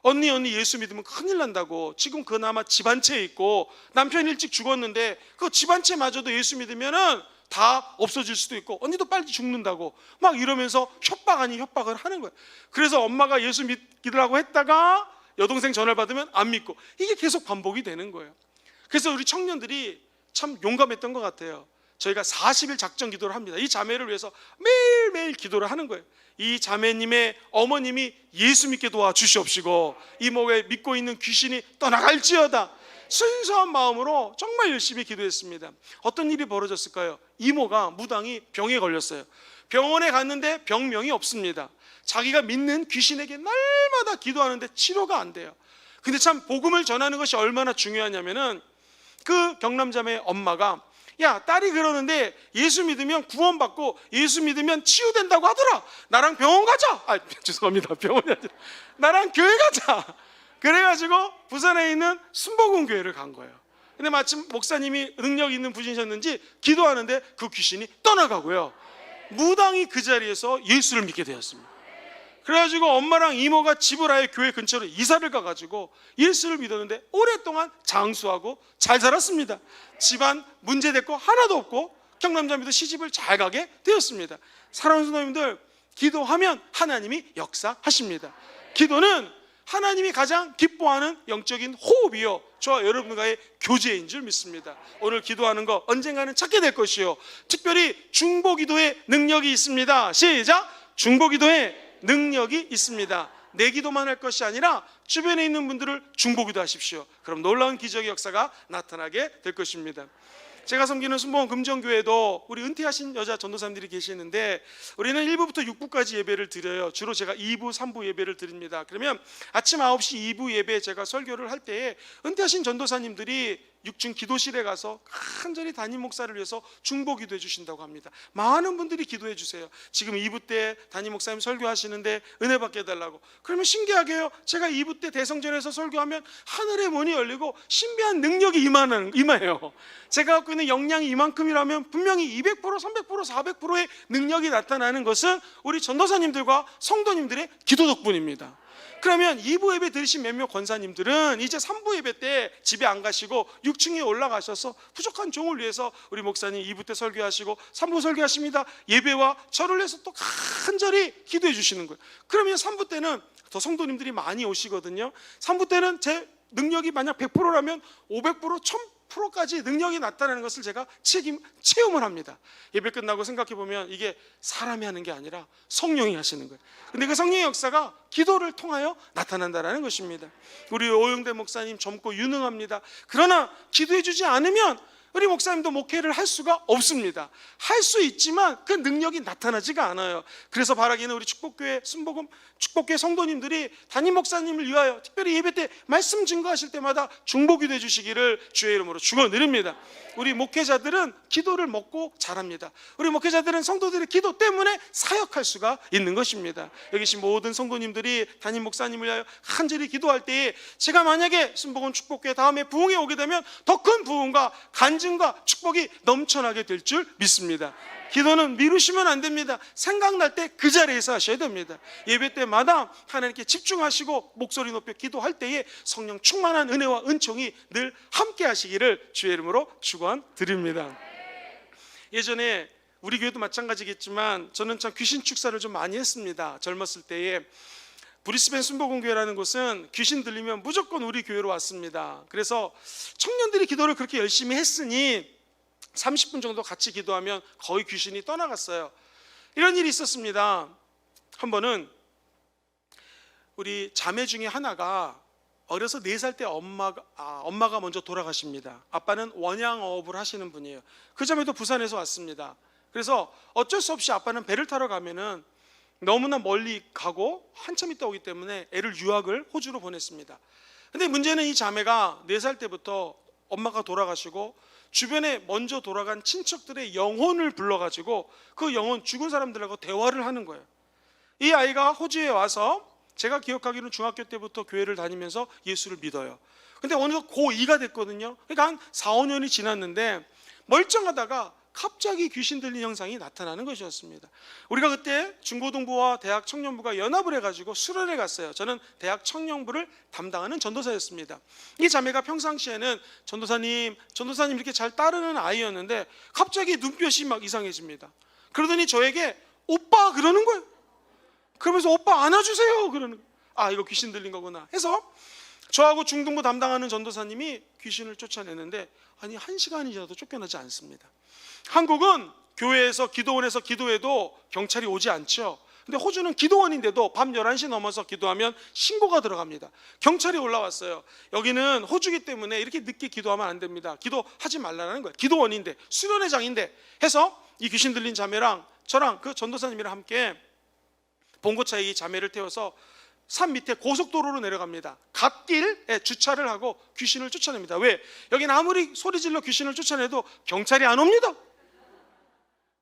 A: 언니 예수 믿으면 큰일 난다고. 지금 그나마 집 한 채 있고 남편 일찍 죽었는데 그 집 한 채마저도 예수 믿으면은 다 없어질 수도 있고 언니도 빨리 죽는다고 막 이러면서 협박 아닌 협박을 하는 거예요. 그래서 엄마가 예수 믿기라고 했다가 여동생 전화를 받으면 안 믿고, 이게 계속 반복이 되는 거예요. 그래서 우리 청년들이 참 용감했던 것 같아요. 저희가 40일 작정 기도를 합니다. 이 자매를 위해서 매일매일 기도를 하는 거예요. 이 자매님의 어머님이 예수 믿게 도와주시옵시고 이모가 믿고 있는 귀신이 떠나갈지어다. 순수한 마음으로 정말 열심히 기도했습니다. 어떤 일이 벌어졌을까요? 이모가 무당이 병에 걸렸어요. 병원에 갔는데 병명이 없습니다. 자기가 믿는 귀신에게 날마다 기도하는데 치료가 안 돼요. 근데 참 복음을 전하는 것이 얼마나 중요하냐면은 그 경남자매의 엄마가 야, 딸이 그러는데 예수 믿으면 구원받고 예수 믿으면 치유된다고 하더라. 나랑 병원 가자. 죄송합니다. 병원이 아니라 나랑 교회 가자. 그래가지고 부산에 있는 순복음교회를 간 거예요. 근데 마침 목사님이 능력 있는 분이셨는지 기도하는데 그 귀신이 떠나가고요, 무당이 그 자리에서 예수를 믿게 되었습니다. 그래가지고 엄마랑 이모가 집을 아예 교회 근처로 이사를 가가지고 예수를 믿었는데 오랫동안 장수하고 잘 살았습니다. 집안 문제될 거 하나도 없고 경남자매도 시집을 잘 가게 되었습니다. 사랑하는 성도님들, 기도하면 하나님이 역사하십니다. 기도는 하나님이 가장 기뻐하는 영적인 호흡이요, 저와 여러분과의 교제인 줄 믿습니다. 오늘 기도하는 거 언젠가는 찾게 될 것이요, 특별히 중보기도의 능력이 있습니다. 시작! 중보기도의 능력이 있습니다. 내 기도만 할 것이 아니라 주변에 있는 분들을 중보기도 하십시오. 그럼 놀라운 기적의 역사가 나타나게 될 것입니다. 제가 섬기는 순복음 금정교회도 우리 은퇴하신 여자 전도사님들이 계시는데 우리는 1부부터 6부까지 예배를 드려요. 주로 제가 2부, 3부 예배를 드립니다. 그러면 아침 9시 2부 예배 제가 설교를 할 때에 은퇴하신 전도사님들이 6층 기도실에 가서 간절히 담임 목사를 위해서 중보 기도해 주신다고 합니다. 많은 분들이 기도해 주세요. 지금 2부 때 담임 목사님 설교하시는데 은혜 받게 해달라고. 그러면 신기하게요, 제가 2부 때 대성전에서 설교하면 하늘의 문이 열리고 신비한 능력이 임해요. 제가 갖고 있는 역량이 이만큼이라면 분명히 200%, 300%, 400%의 능력이 나타나는 것은 우리 전도사님들과 성도님들의 기도 덕분입니다. 그러면 2부 예배 들으신 몇몇 권사님들은 이제 3부 예배 때 집에 안 가시고 6층에 올라가셔서 부족한 종을 위해서 우리 목사님 2부 때 설교하시고 3부 설교하십니다. 예배와 절을 해서 또 간절히 기도해 주시는 거예요. 그러면 3부 때는 더 성도님들이 많이 오시거든요. 3부 때는 제 능력이 만약 100%라면 500%, 1000%까지 능력이 나타나는 것을 제가 체험을 합니다. 예배 끝나고 생각해보면 이게 사람이 하는 게 아니라 성령이 하시는 거예요. 근데 그 성령의 역사가 기도를 통하여 나타난다는 것입니다. 우리 오영대 목사님 젊고 유능합니다. 그러나 기도해 주지 않으면 우리 목사님도 목회를 할 수가 없습니다. 할 수 있지만 그 능력이 나타나지가 않아요. 그래서 바라기는 우리 축복교회 순복음 축복교회 성도님들이 담임 목사님을 위하여 특별히 예배 때 말씀 증거하실 때마다 중보기도 해주시기를 주의 이름으로 축원드립니다. 우리 목회자들은 기도를 먹고 자랍니다. 우리 목회자들은 성도들의 기도 때문에 사역할 수가 있는 것입니다. 여기 계신 모든 성도님들이 담임 목사님을 위하여 간절히 기도할 때에 제가 만약에 순복음 축복교회 다음에 부흥에 오게 되면 더 큰 부흥과 간증과 축복이 넘쳐나게 될 줄 믿습니다. 기도는 미루시면 안 됩니다. 생각날 때 그 자리에서 하셔야 됩니다. 예배 때마다 하나님께 집중하시고 목소리 높여 기도할 때에 성령 충만한 은혜와 은총이 늘 함께 하시기를 주의 이름으로 축원드립니다. 예전에 우리 교회도 마찬가지겠지만 저는 참 귀신 축사를 좀 많이 했습니다. 젊었을 때에 브리스벤 순복음교회라는 곳은 귀신 들리면 무조건 우리 교회로 왔습니다. 그래서 청년들이 기도를 그렇게 열심히 했으니 30분 정도 같이 기도하면 거의 귀신이 떠나갔어요. 이런 일이 있었습니다. 한 번은 우리 자매 중에 하나가 어려서 4살 때 엄마가 먼저 돌아가십니다. 아빠는 원양어업을 하시는 분이에요. 그 자매도 부산에서 왔습니다. 그래서 어쩔 수 없이 아빠는 배를 타러 가면은 너무나 멀리 가고 한참 있다 오기 때문에 애를 유학을 호주로 보냈습니다. 근데 문제는 이 자매가 4살 때부터 엄마가 돌아가시고 주변에 먼저 돌아간 친척들의 영혼을 불러가지고 그 영혼 죽은 사람들하고 대화를 하는 거예요. 이 아이가 호주에 와서 제가 기억하기로는 중학교 때부터 교회를 다니면서 예수를 믿어요. 근데 어느덧 고2가 됐거든요. 그러니까 한 4, 5년이 지났는데 멀쩡하다가 갑자기 귀신 들린 형상이 나타나는 것이었습니다. 우리가 그때 중고등부와 대학 청년부가 연합을 해가지고 수련회 갔어요. 저는 대학 청년부를 담당하는 전도사였습니다. 이 자매가 평상시에는 전도사님 이렇게 잘 따르는 아이였는데 갑자기 눈빛이 막 이상해집니다. 그러더니 저에게 오빠 그러는 거예요. 그러면서 오빠 안아주세요 그러는 거예요. 아, 이거 귀신 들린 거구나 해서 저하고 중등부 담당하는 전도사님이 귀신을 쫓아내는데 아니 1시간이 지나도 쫓겨나지 않습니다. 한국은 교회에서 기도원에서 기도해도 경찰이 오지 않죠. 근데 호주는 기도원인데도 밤 11시 넘어서 기도하면 신고가 들어갑니다. 경찰이 올라왔어요. 여기는 호주기 때문에 이렇게 늦게 기도하면 안 됩니다. 기도하지 말라는 거예요. 기도원인데 수련회장인데 해서 이 귀신 들린 자매랑 저랑 그 전도사님이랑 함께 봉고차에 이 자매를 태워서 산 밑에 고속도로로 내려갑니다. 갓길에 주차를 하고 귀신을 쫓아냅니다. 왜? 여기는 아무리 소리질러 귀신을 쫓아내도 경찰이 안 옵니다.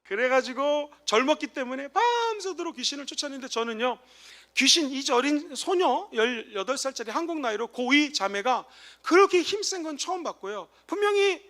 A: 그래가지고 젊었기 때문에 밤새도록 귀신을 쫓아내는데, 저는요, 귀신, 이 어린 소녀 18살짜리 한국 나이로 고2 자매가 그렇게 힘센 건 처음 봤고요. 분명히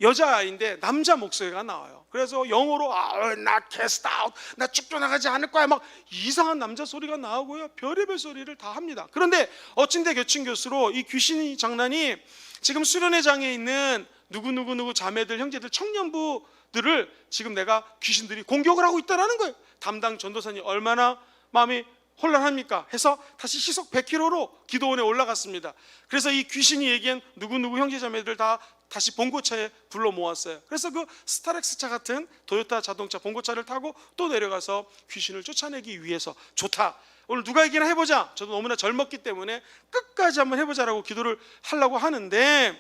A: 여자아이인데 남자 목소리가 나와요. 그래서 영어로 나 cast out, 나 쫓겨나가지 않을 거야, 막 이상한 남자 소리가 나오고요. 별의별 소리를 다 합니다. 그런데 어찐데 겨친 교수로 이 귀신이 장난이 지금 수련회장에 있는 누구 자매들, 형제들, 청년부들을 지금 내가 귀신들이 공격을 하고 있다는 거예요. 담당 전도사님 얼마나 마음이 혼란합니까? 해서 다시 시속 100km로 기도원에 올라갔습니다. 그래서 이 귀신이 얘기한 누구 형제자매들 다 다시 봉고차에 불러 모았어요. 그래서 그 스타렉스 차 같은 도요타 자동차 봉고차를 타고 또 내려가서 귀신을 쫓아내기 위해서, 좋다, 오늘 누가 얘기나 해보자, 저도 너무나 젊었기 때문에 끝까지 한번 해보자라고 기도를 하려고 하는데,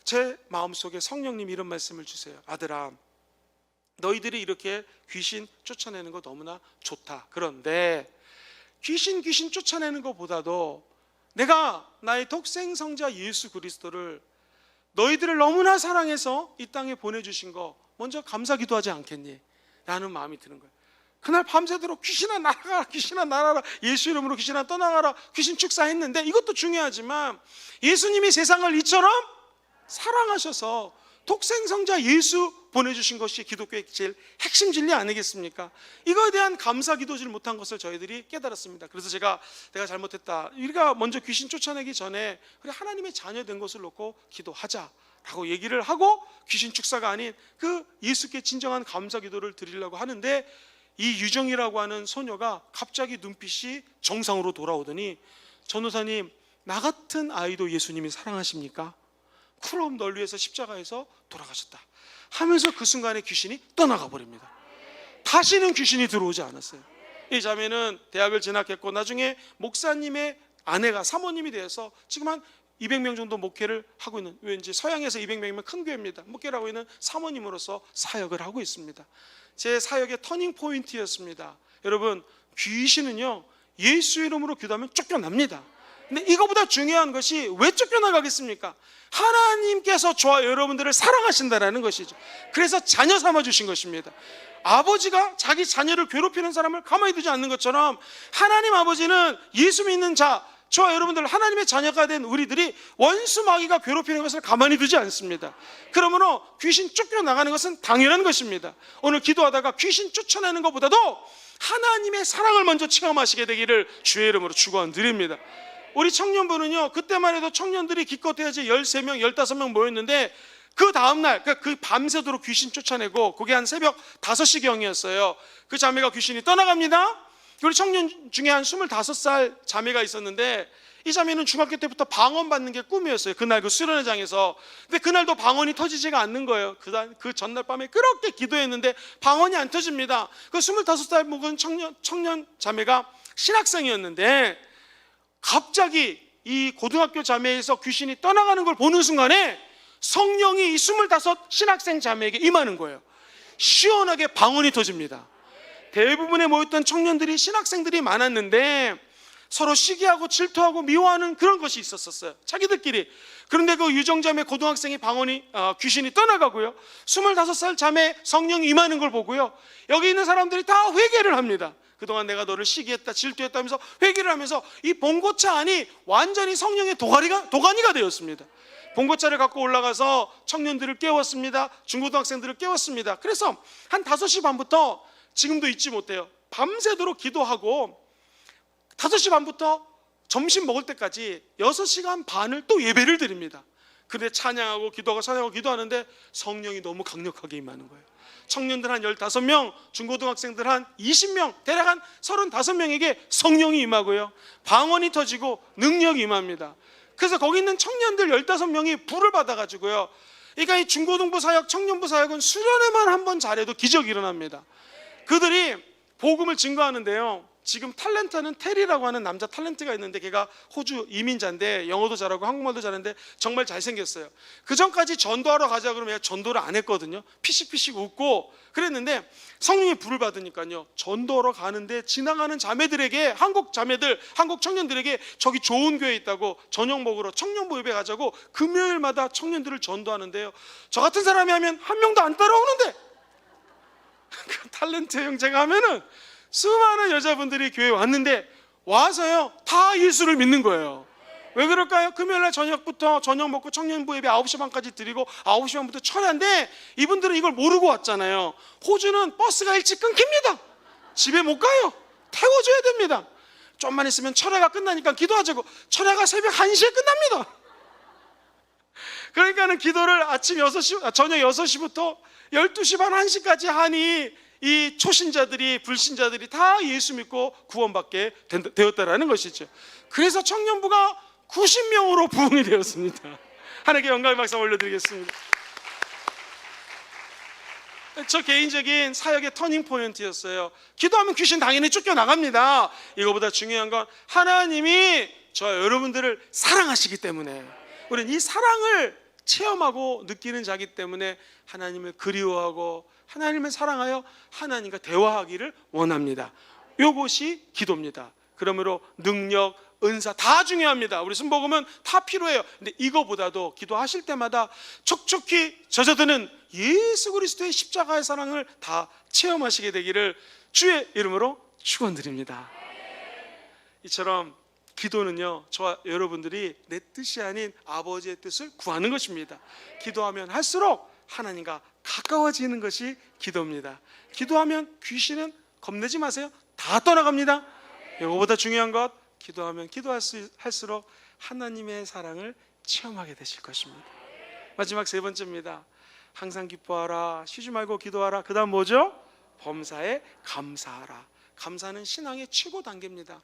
A: 제 마음속에 성령님이 이런 말씀을 주세요. 아들아, 너희들이 이렇게 귀신 쫓아내는 거 너무나 좋다. 그런데 귀신 쫓아내는 것보다도 내가 나의 독생성자 예수 그리스도를, 너희들을 너무나 사랑해서 이 땅에 보내주신 거 먼저 감사 기도하지 않겠니? 라는 마음이 드는 거예요. 그날 밤새도록 귀신아 날아가라, 귀신아 날아라, 예수 이름으로 귀신아 떠나가라, 귀신 축사했는데, 이것도 중요하지만 예수님이 세상을 이처럼 사랑하셔서 독생성자 예수 보내주신 것이 기독교의 제일 핵심 진리 아니겠습니까? 이거에 대한 감사 기도를 못한 것을 저희들이 깨달았습니다. 그래서 내가 잘못했다, 우리가 먼저 귀신 쫓아내기 전에 그래 하나님의 자녀 된 것을 놓고 기도하자라고 얘기를 하고, 귀신 축사가 아닌 그 예수께 진정한 감사 기도를 드리려고 하는데, 이 유정이라고 하는 소녀가 갑자기 눈빛이 정상으로 돌아오더니, 전도사님, 나 같은 아이도 예수님이 사랑하십니까? 그럼 널 위해서 십자가에서 돌아가셨다 하면서 그 순간에 귀신이 떠나가 버립니다. 다시는 귀신이 들어오지 않았어요. 이 자매는 대학을 진학했고 나중에 목사님의 아내가 사모님이 되어서 지금 한 200명 정도 목회를 하고 있는, 왠지 서양에서 200명이면 큰 교회입니다. 목회를 하고 있는 사모님으로서 사역을 하고 있습니다. 제 사역의 터닝 포인트였습니다. 여러분, 귀신은요, 예수 이름으로 기도하면 쫓겨납니다. 근데 이거보다 중요한 것이, 왜 쫓겨나가겠습니까? 하나님께서 저와 여러분들을 사랑하신다는 것이죠. 그래서 자녀 삼아주신 것입니다. 아버지가 자기 자녀를 괴롭히는 사람을 가만히 두지 않는 것처럼, 하나님 아버지는 예수 믿는 저와 여러분들, 하나님의 자녀가 된 우리들이 원수 마귀가 괴롭히는 것을 가만히 두지 않습니다. 그러므로 귀신 쫓겨나가는 것은 당연한 것입니다. 오늘 기도하다가 귀신 쫓아내는 것보다도 하나님의 사랑을 먼저 체험하시게 되기를 주의 이름으로 축원드립니다. 우리 청년부는요, 그때만 해도 청년들이 기껏해야지 13명, 15명 모였는데, 그 다음날, 그 밤새도록 귀신 쫓아내고, 그게 한 새벽 5시경이었어요. 그 자매가 귀신이 떠나갑니다. 우리 청년 중에 한 25살 자매가 있었는데, 이 자매는 중학교 때부터 방언 받는 게 꿈이었어요. 그날 그 수련회장에서. 근데 그날도 방언이 터지지가 않는 거예요. 그 전날 밤에 그렇게 기도했는데 방언이 안 터집니다. 그 25살 먹은 청년 자매가 신학생이었는데, 갑자기 이 고등학교 자매에서 귀신이 떠나가는 걸 보는 순간에 성령이 이 25 신학생 자매에게 임하는 거예요. 시원하게 방언이 터집니다. 대부분의 모였던 청년들이 신학생들이 많았는데 서로 시기하고 질투하고 미워하는 그런 것이 있었어요, 자기들끼리. 그런데 그 유정자매 고등학생이 귀신이 떠나가고요, 25살 자매 성령이 임하는 걸 보고요, 여기 있는 사람들이 다 회개를 합니다. 그동안 내가 너를 시기했다, 질투했다 하면서 회개를 하면서 이 봉고차 안이 완전히 성령의 도가니가 되었습니다. 봉고차를 갖고 올라가서 청년들을 깨웠습니다. 중고등학생들을 깨웠습니다. 그래서 한 5시 반부터, 지금도 잊지 못해요, 밤새도록 기도하고 5시 반부터 점심 먹을 때까지 6시간 반을 또 예배를 드립니다. 근데 찬양하고 기도하는데 성령이 너무 강력하게 임하는 거예요. 청년들 한 15명, 중고등학생들 한 20명, 대략 한 35명에게 성령이 임하고요, 방언이 터지고 능력이 임합니다. 그래서 거기 있는 청년들 15명이 불을 받아가지고요, 그러니까 이 중고등부 사역, 청년부 사역은 수련회만 한번 잘해도 기적이 일어납니다. 그들이 복음을 증거하는데요, 지금 탤런트는 테리라고 하는 남자 탤런트가 있는데 걔가 호주 이민자인데 영어도 잘하고 한국말도 잘하는데 정말 잘생겼어요. 그 전까지 전도하러 가자 그러면 전도를 안 했거든요. 피식피식 웃고 그랬는데 성령의 불을 받으니까요, 전도하러 가는데 지나가는 자매들에게, 한국 자매들, 한국 청년들에게 저기 좋은 교회 있다고 저녁 먹으러 청년부 예배 가자고 금요일마다 청년들을 전도하는데요, 저 같은 사람이 하면 한 명도 안 따라오는데 그 탤런트 형제가 하면은 수많은 여자분들이 교회에 왔는데 와서요 다 예수를 믿는 거예요. 왜 그럴까요? 금요일날 저녁부터 저녁 먹고 청년부 예배 9시 반까지 드리고 9시 반부터 철야인데 이분들은 이걸 모르고 왔잖아요. 호주는 버스가 일찍 끊깁니다. 집에 못 가요. 태워줘야 됩니다. 좀만 있으면 철야가 끝나니까 기도하자고 철야가 새벽 1시에 끝납니다. 그러니까는 기도를 아침 6시, 저녁 6시부터 12시 반 1시까지 하니 이 초신자들이, 불신자들이 다 예수 믿고 구원받게 되었다라는 것이죠. 그래서 청년부가 90명으로 부흥이 되었습니다. 하나님께 영광의 박수 올려드리겠습니다. 저 개인적인 사역의 터닝 포인트였어요. 기도하면 귀신 당연히 쫓겨나갑니다. 이거보다 중요한 건 하나님이 저 여러분들을 사랑하시기 때문에, 우리는 이 사랑을 체험하고 느끼는 자기 때문에 하나님을 그리워하고 하나님을 사랑하여 하나님과 대화하기를 원합니다. 이것이 기도입니다. 그러므로 능력, 은사 다 중요합니다. 우리 순복음은 다 필요해요. 근데 이거보다도 기도하실 때마다 촉촉히 젖어드는 예수 그리스도의 십자가의 사랑을 다 체험하시게 되기를 주의 이름으로 축원드립니다. 이처럼 기도는요, 저와 여러분들이 내 뜻이 아닌 아버지의 뜻을 구하는 것입니다. 기도하면 할수록 하나님과 가까워지는 것이 기도입니다. 기도하면 귀신은 겁내지 마세요. 다 떠나갑니다. 이거보다 중요한 것, 기도하면 기도할수록 하나님의 사랑을 체험하게 되실 것입니다. 마지막 세 번째입니다. 항상 기뻐하라, 쉬지 말고 기도하라. 그 다음 뭐죠? 범사에 감사하라. 감사는 신앙의 최고 단계입니다.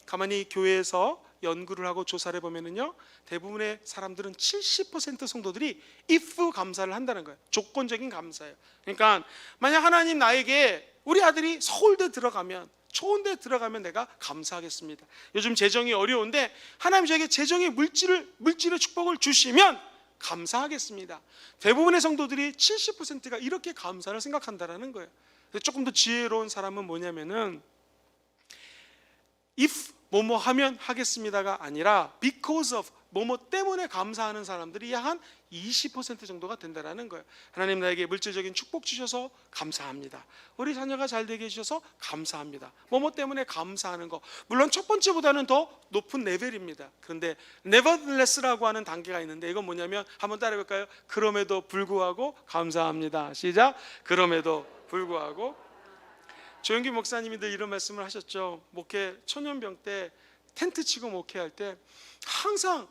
A: 가만히 교회에서 연구를 하고 조사를 해보면요, 대부분의 사람들은 70% 성도들이 if 감사를 한다는 거예요. 조건적인 감사예요. 그러니까 만약 하나님 나에게 우리 아들이 서울대 들어가면, 좋은 데 들어가면 내가 감사하겠습니다. 요즘 재정이 어려운데 하나님 저에게 재정의 물질의 축복을 주시면 감사하겠습니다. 대부분의 성도들이 70%가 이렇게 감사를 생각한다는 거예요. 조금 더 지혜로운 사람은 뭐냐면은 if 뭐뭐 하면 하겠습니다가 아니라 because of 뭐뭐 때문에 감사하는 사람들이 약 한 20% 정도가 된다는 거예요. 하나님 나에게 물질적인 축복 주셔서 감사합니다. 우리 자녀가 잘 되게 해주셔서 감사합니다. 뭐뭐 때문에 감사하는 거, 물론 첫 번째보다는 더 높은 레벨입니다. 그런데 nevertheless라고 하는 단계가 있는데 이건 뭐냐면 한번 따라해볼까요? 그럼에도 불구하고 감사합니다. 시작. 그럼에도 불구하고. 조영기 목사님이 늘 이런 말씀을 하셨죠. 목회 천연병 때 텐트 치고 목회할 때 항상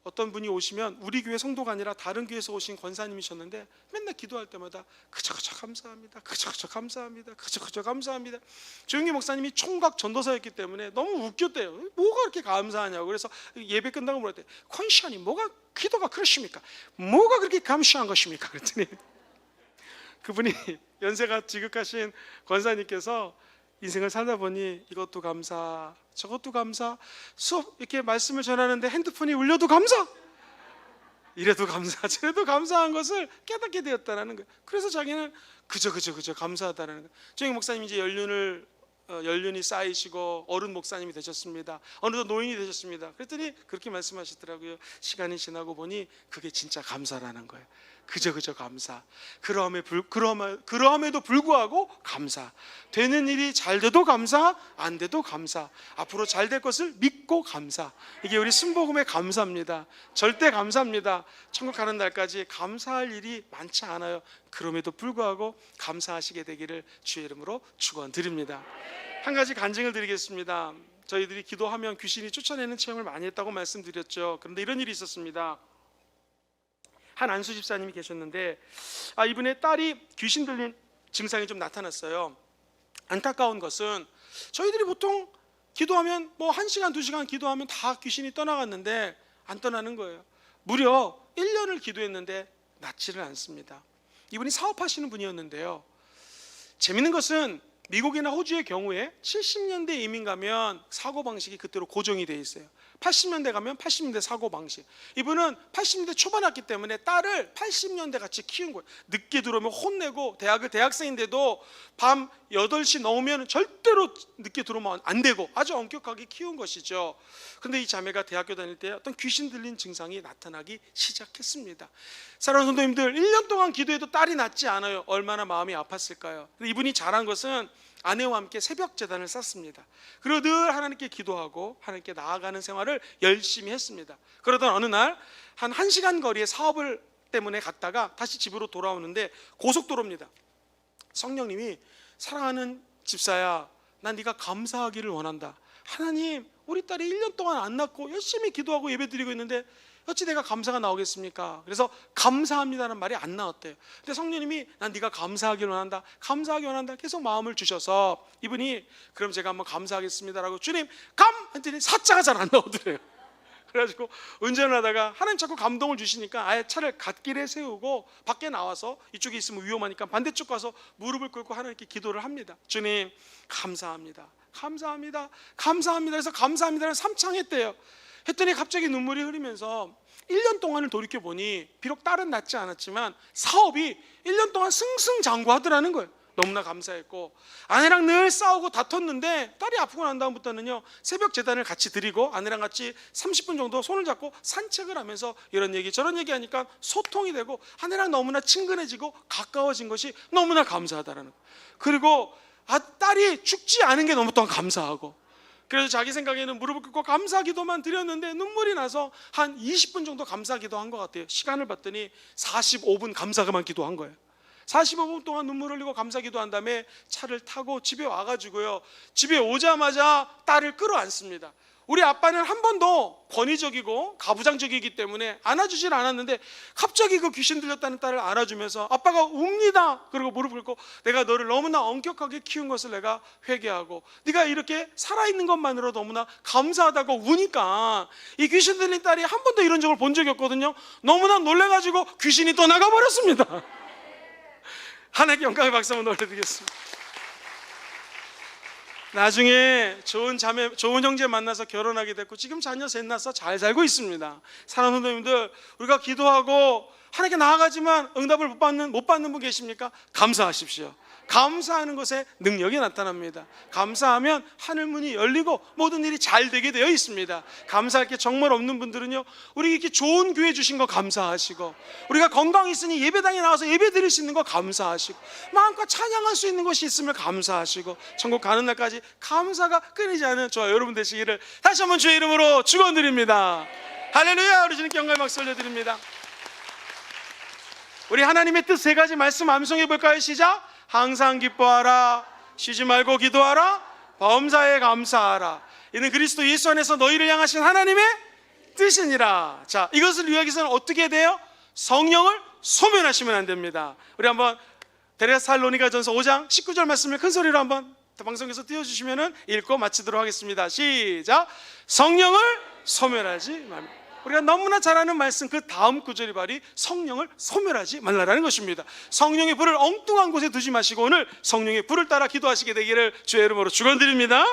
A: 어떤 분이 오시면 우리 교회 성도가 아니라 다른 교회에서 오신 권사님이셨는데 맨날 기도할 때마다 그저 감사합니다, 그저 감사합니다, 그저 감사합니다. 조영기 목사님이 총각 전도사였기 때문에 너무 웃겼대요. 뭐가 그렇게 감사하냐고. 그래서 예배 끝나고 물었대. 권시아님 뭐가 기도가 그러십니까? 뭐가 그렇게 감사한 것입니까? 그랬더니 그분이 연세가 지극하신 권사님께서 인생을 살다 보니 이것도 감사, 저것도 감사, 수업 이렇게 말씀을 전하는데 핸드폰이 울려도 감사, 이래도 감사, 저래도 감사한 것을 깨닫게 되었다는 거예요. 그래서 자기는 그저 감사하다는 거예요. 조영기 목사님이 이제 연륜이 쌓이시고 어른 목사님이 되셨습니다. 어느덧 노인이 되셨습니다. 그랬더니 그렇게 말씀하시더라고요. 시간이 지나고 보니 그게 진짜 감사라는 거예요. 그저 감사. 그러함에도 불구하고 감사. 되는 일이 잘 돼도 감사, 안 돼도 감사. 앞으로 잘 될 것을 믿고 감사. 이게 우리 순복음의 감사입니다. 절대 감사입니다. 천국 가는 날까지 감사할 일이 많지 않아요. 그럼에도 불구하고 감사하시게 되기를 주의 이름으로 축원드립니다. 한 가지 간증을 드리겠습니다. 저희들이 기도하면 귀신이 쫓아내는 체험을 많이 했다고 말씀드렸죠. 그런데 이런 일이 있었습니다. 한 안수 집사님이 계셨는데 이분의 딸이 귀신 들린 증상이 좀 나타났어요. 안타까운 것은 저희들이 보통 기도하면 뭐 1시간 2시간 기도하면 다 귀신이 떠나갔는데 안 떠나는 거예요. 무려 1년을 기도했는데 낫지를 않습니다. 이분이 사업하시는 분이었는데요, 재밌는 것은 미국이나 호주의 경우에 70년대 이민 가면 사고방식이 그때로 고정이 돼 있어요. 80년대 가면 80년대 사고방식. 이분은 80년대 초반에 왔기 때문에 딸을 80년대 같이 키운 거예요. 늦게 들어오면 혼내고, 대학생인데도 밤 8시 넘으면 절대로 늦게 들어오면 안 되고 아주 엄격하게 키운 것이죠. 근데 이 자매가 대학교 다닐 때 어떤 귀신 들린 증상이 나타나기 시작했습니다. 사랑하는 성도님들, 1년 동안 기도해도 딸이 낫지 않아요. 얼마나 마음이 아팠을까요? 근데 이분이 잘한 것은 아내와 함께 새벽 제단을 쌌습니다. 그리고 늘 하나님께 기도하고 하나님께 나아가는 생활을 열심히 했습니다. 그러던 어느 날 한 1시간 거리의 사업을 때문에 갔다가 다시 집으로 돌아오는데 고속도로입니다. 성령님이 사랑하는 집사야, 난 네가 감사하기를 원한다. 하나님, 우리 딸이 1년 동안 안 낳고 열심히 기도하고 예배드리고 있는데 어찌 내가 감사가 나오겠습니까? 그래서 감사합니다라는 말이 안 나왔대요. 근데 성령님이 난 네가 감사하기를 원한다, 감사하기 원한다 계속 마음을 주셔서 이분이 그럼 제가 한번 감사하겠습니다라고 주님 감! 했더니 사자가 잘 안 나오더래요. 그래가지고 운전을 하다가 하나님 자꾸 감동을 주시니까 아예 차를 갓길에 세우고 밖에 나와서 이쪽에 있으면 위험하니까 반대쪽 가서 무릎을 꿇고 하나님께 기도를 합니다. 주님 감사합니다, 감사합니다, 감사합니다. 그래서 감사합니다를 3창 했대요. 했더니 갑자기 눈물이 흐르면서 1년 동안을 돌이켜보니 비록 딸은 낳지 않았지만 사업이 1년 동안 승승장구하더라는 거예요. 너무나 감사했고, 아내랑 늘 싸우고 다퉜는데 딸이 아프고 난 다음부터는요 새벽 제단을 같이 드리고 아내랑 같이 30분 정도 손을 잡고 산책을 하면서 이런 얘기 저런 얘기 하니까 소통이 되고 아내랑 너무나 친근해지고 가까워진 것이 너무나 감사하다라는 거예요. 그리고 딸이 죽지 않은 게 너무 또 감사하고, 그래서 자기 생각에는 무릎을 꿇고 감사기도만 드렸는데 눈물이 나서 한 20분 정도 감사기도 한 것 같아요. 시간을 봤더니 45분 감사만 기도한 거예요. 45분 동안 눈물 흘리고 감사기도 한 다음에 차를 타고 집에 와가지고요, 집에 오자마자 딸을 끌어안습니다. 우리 아빠는 한 번도 권위적이고 가부장적이기 때문에 안아주질 않았는데 갑자기 그 귀신 들렸다는 딸을 안아주면서 아빠가 웁니다. 그리고 무릎을 꿇고 내가 너를 너무나 엄격하게 키운 것을 내가 회개하고 네가 이렇게 살아있는 것만으로 너무나 감사하다고 우니까 이 귀신 들린 딸이 한 번도 이런 적을 본 적이 없거든요. 너무나 놀래가지고 귀신이 또 나가버렸습니다. 하나님께 영광의 박수 한번 올려드리겠습니다. 나중에 좋은 자매, 좋은 형제 만나서 결혼하게 됐고 지금 자녀 셋 낳아서 잘 살고 있습니다. 사랑하는 성도님들, 우리가 기도하고 하나님께 나아가지만 응답을 못 받는 분 계십니까? 감사하십시오. 감사하는 것에 능력이 나타납니다. 감사하면 하늘문이 열리고 모든 일이 잘 되게 되어 있습니다. 감사할 게 정말 없는 분들은요, 우리 이렇게 좋은 교회 주신 거 감사하시고, 우리가 건강이 있으니 예배당에 나와서 예배 드릴 수 있는 거 감사하시고, 마음껏 찬양할 수 있는 것이 있으면 감사하시고, 천국 가는 날까지 감사가 끊이지 않은 저와 여러분 되시기를 다시 한번 주의 이름으로 축원드립니다. 할렐루야. 우리 주님께 영광의 박수 올려드립니다. 우리 하나님의 뜻 3가지 말씀 암송해 볼까요? 시작. 항상 기뻐하라, 쉬지 말고 기도하라, 범사에 감사하라. 이는 그리스도 예수 안에서 너희를 향하신 하나님의 뜻이니라. 자, 이것을 위하기 위해서는 어떻게 돼요? 성령을 소멸하시면 안 됩니다. 우리 한번 데살로니가전서 5장 19절 말씀을 큰 소리로 한번 방송에서 띄워주시면 읽고 마치도록 하겠습니다. 시작. 성령을 소멸하지 말라. 우리가 너무나 잘 아는 말씀 그 다음 구절이 바로 성령을 소멸하지 말라라는 것입니다. 성령의 불을 엉뚱한 곳에 두지 마시고 오늘 성령의 불을 따라 기도하시게 되기를 주의 이름으로 축원드립니다.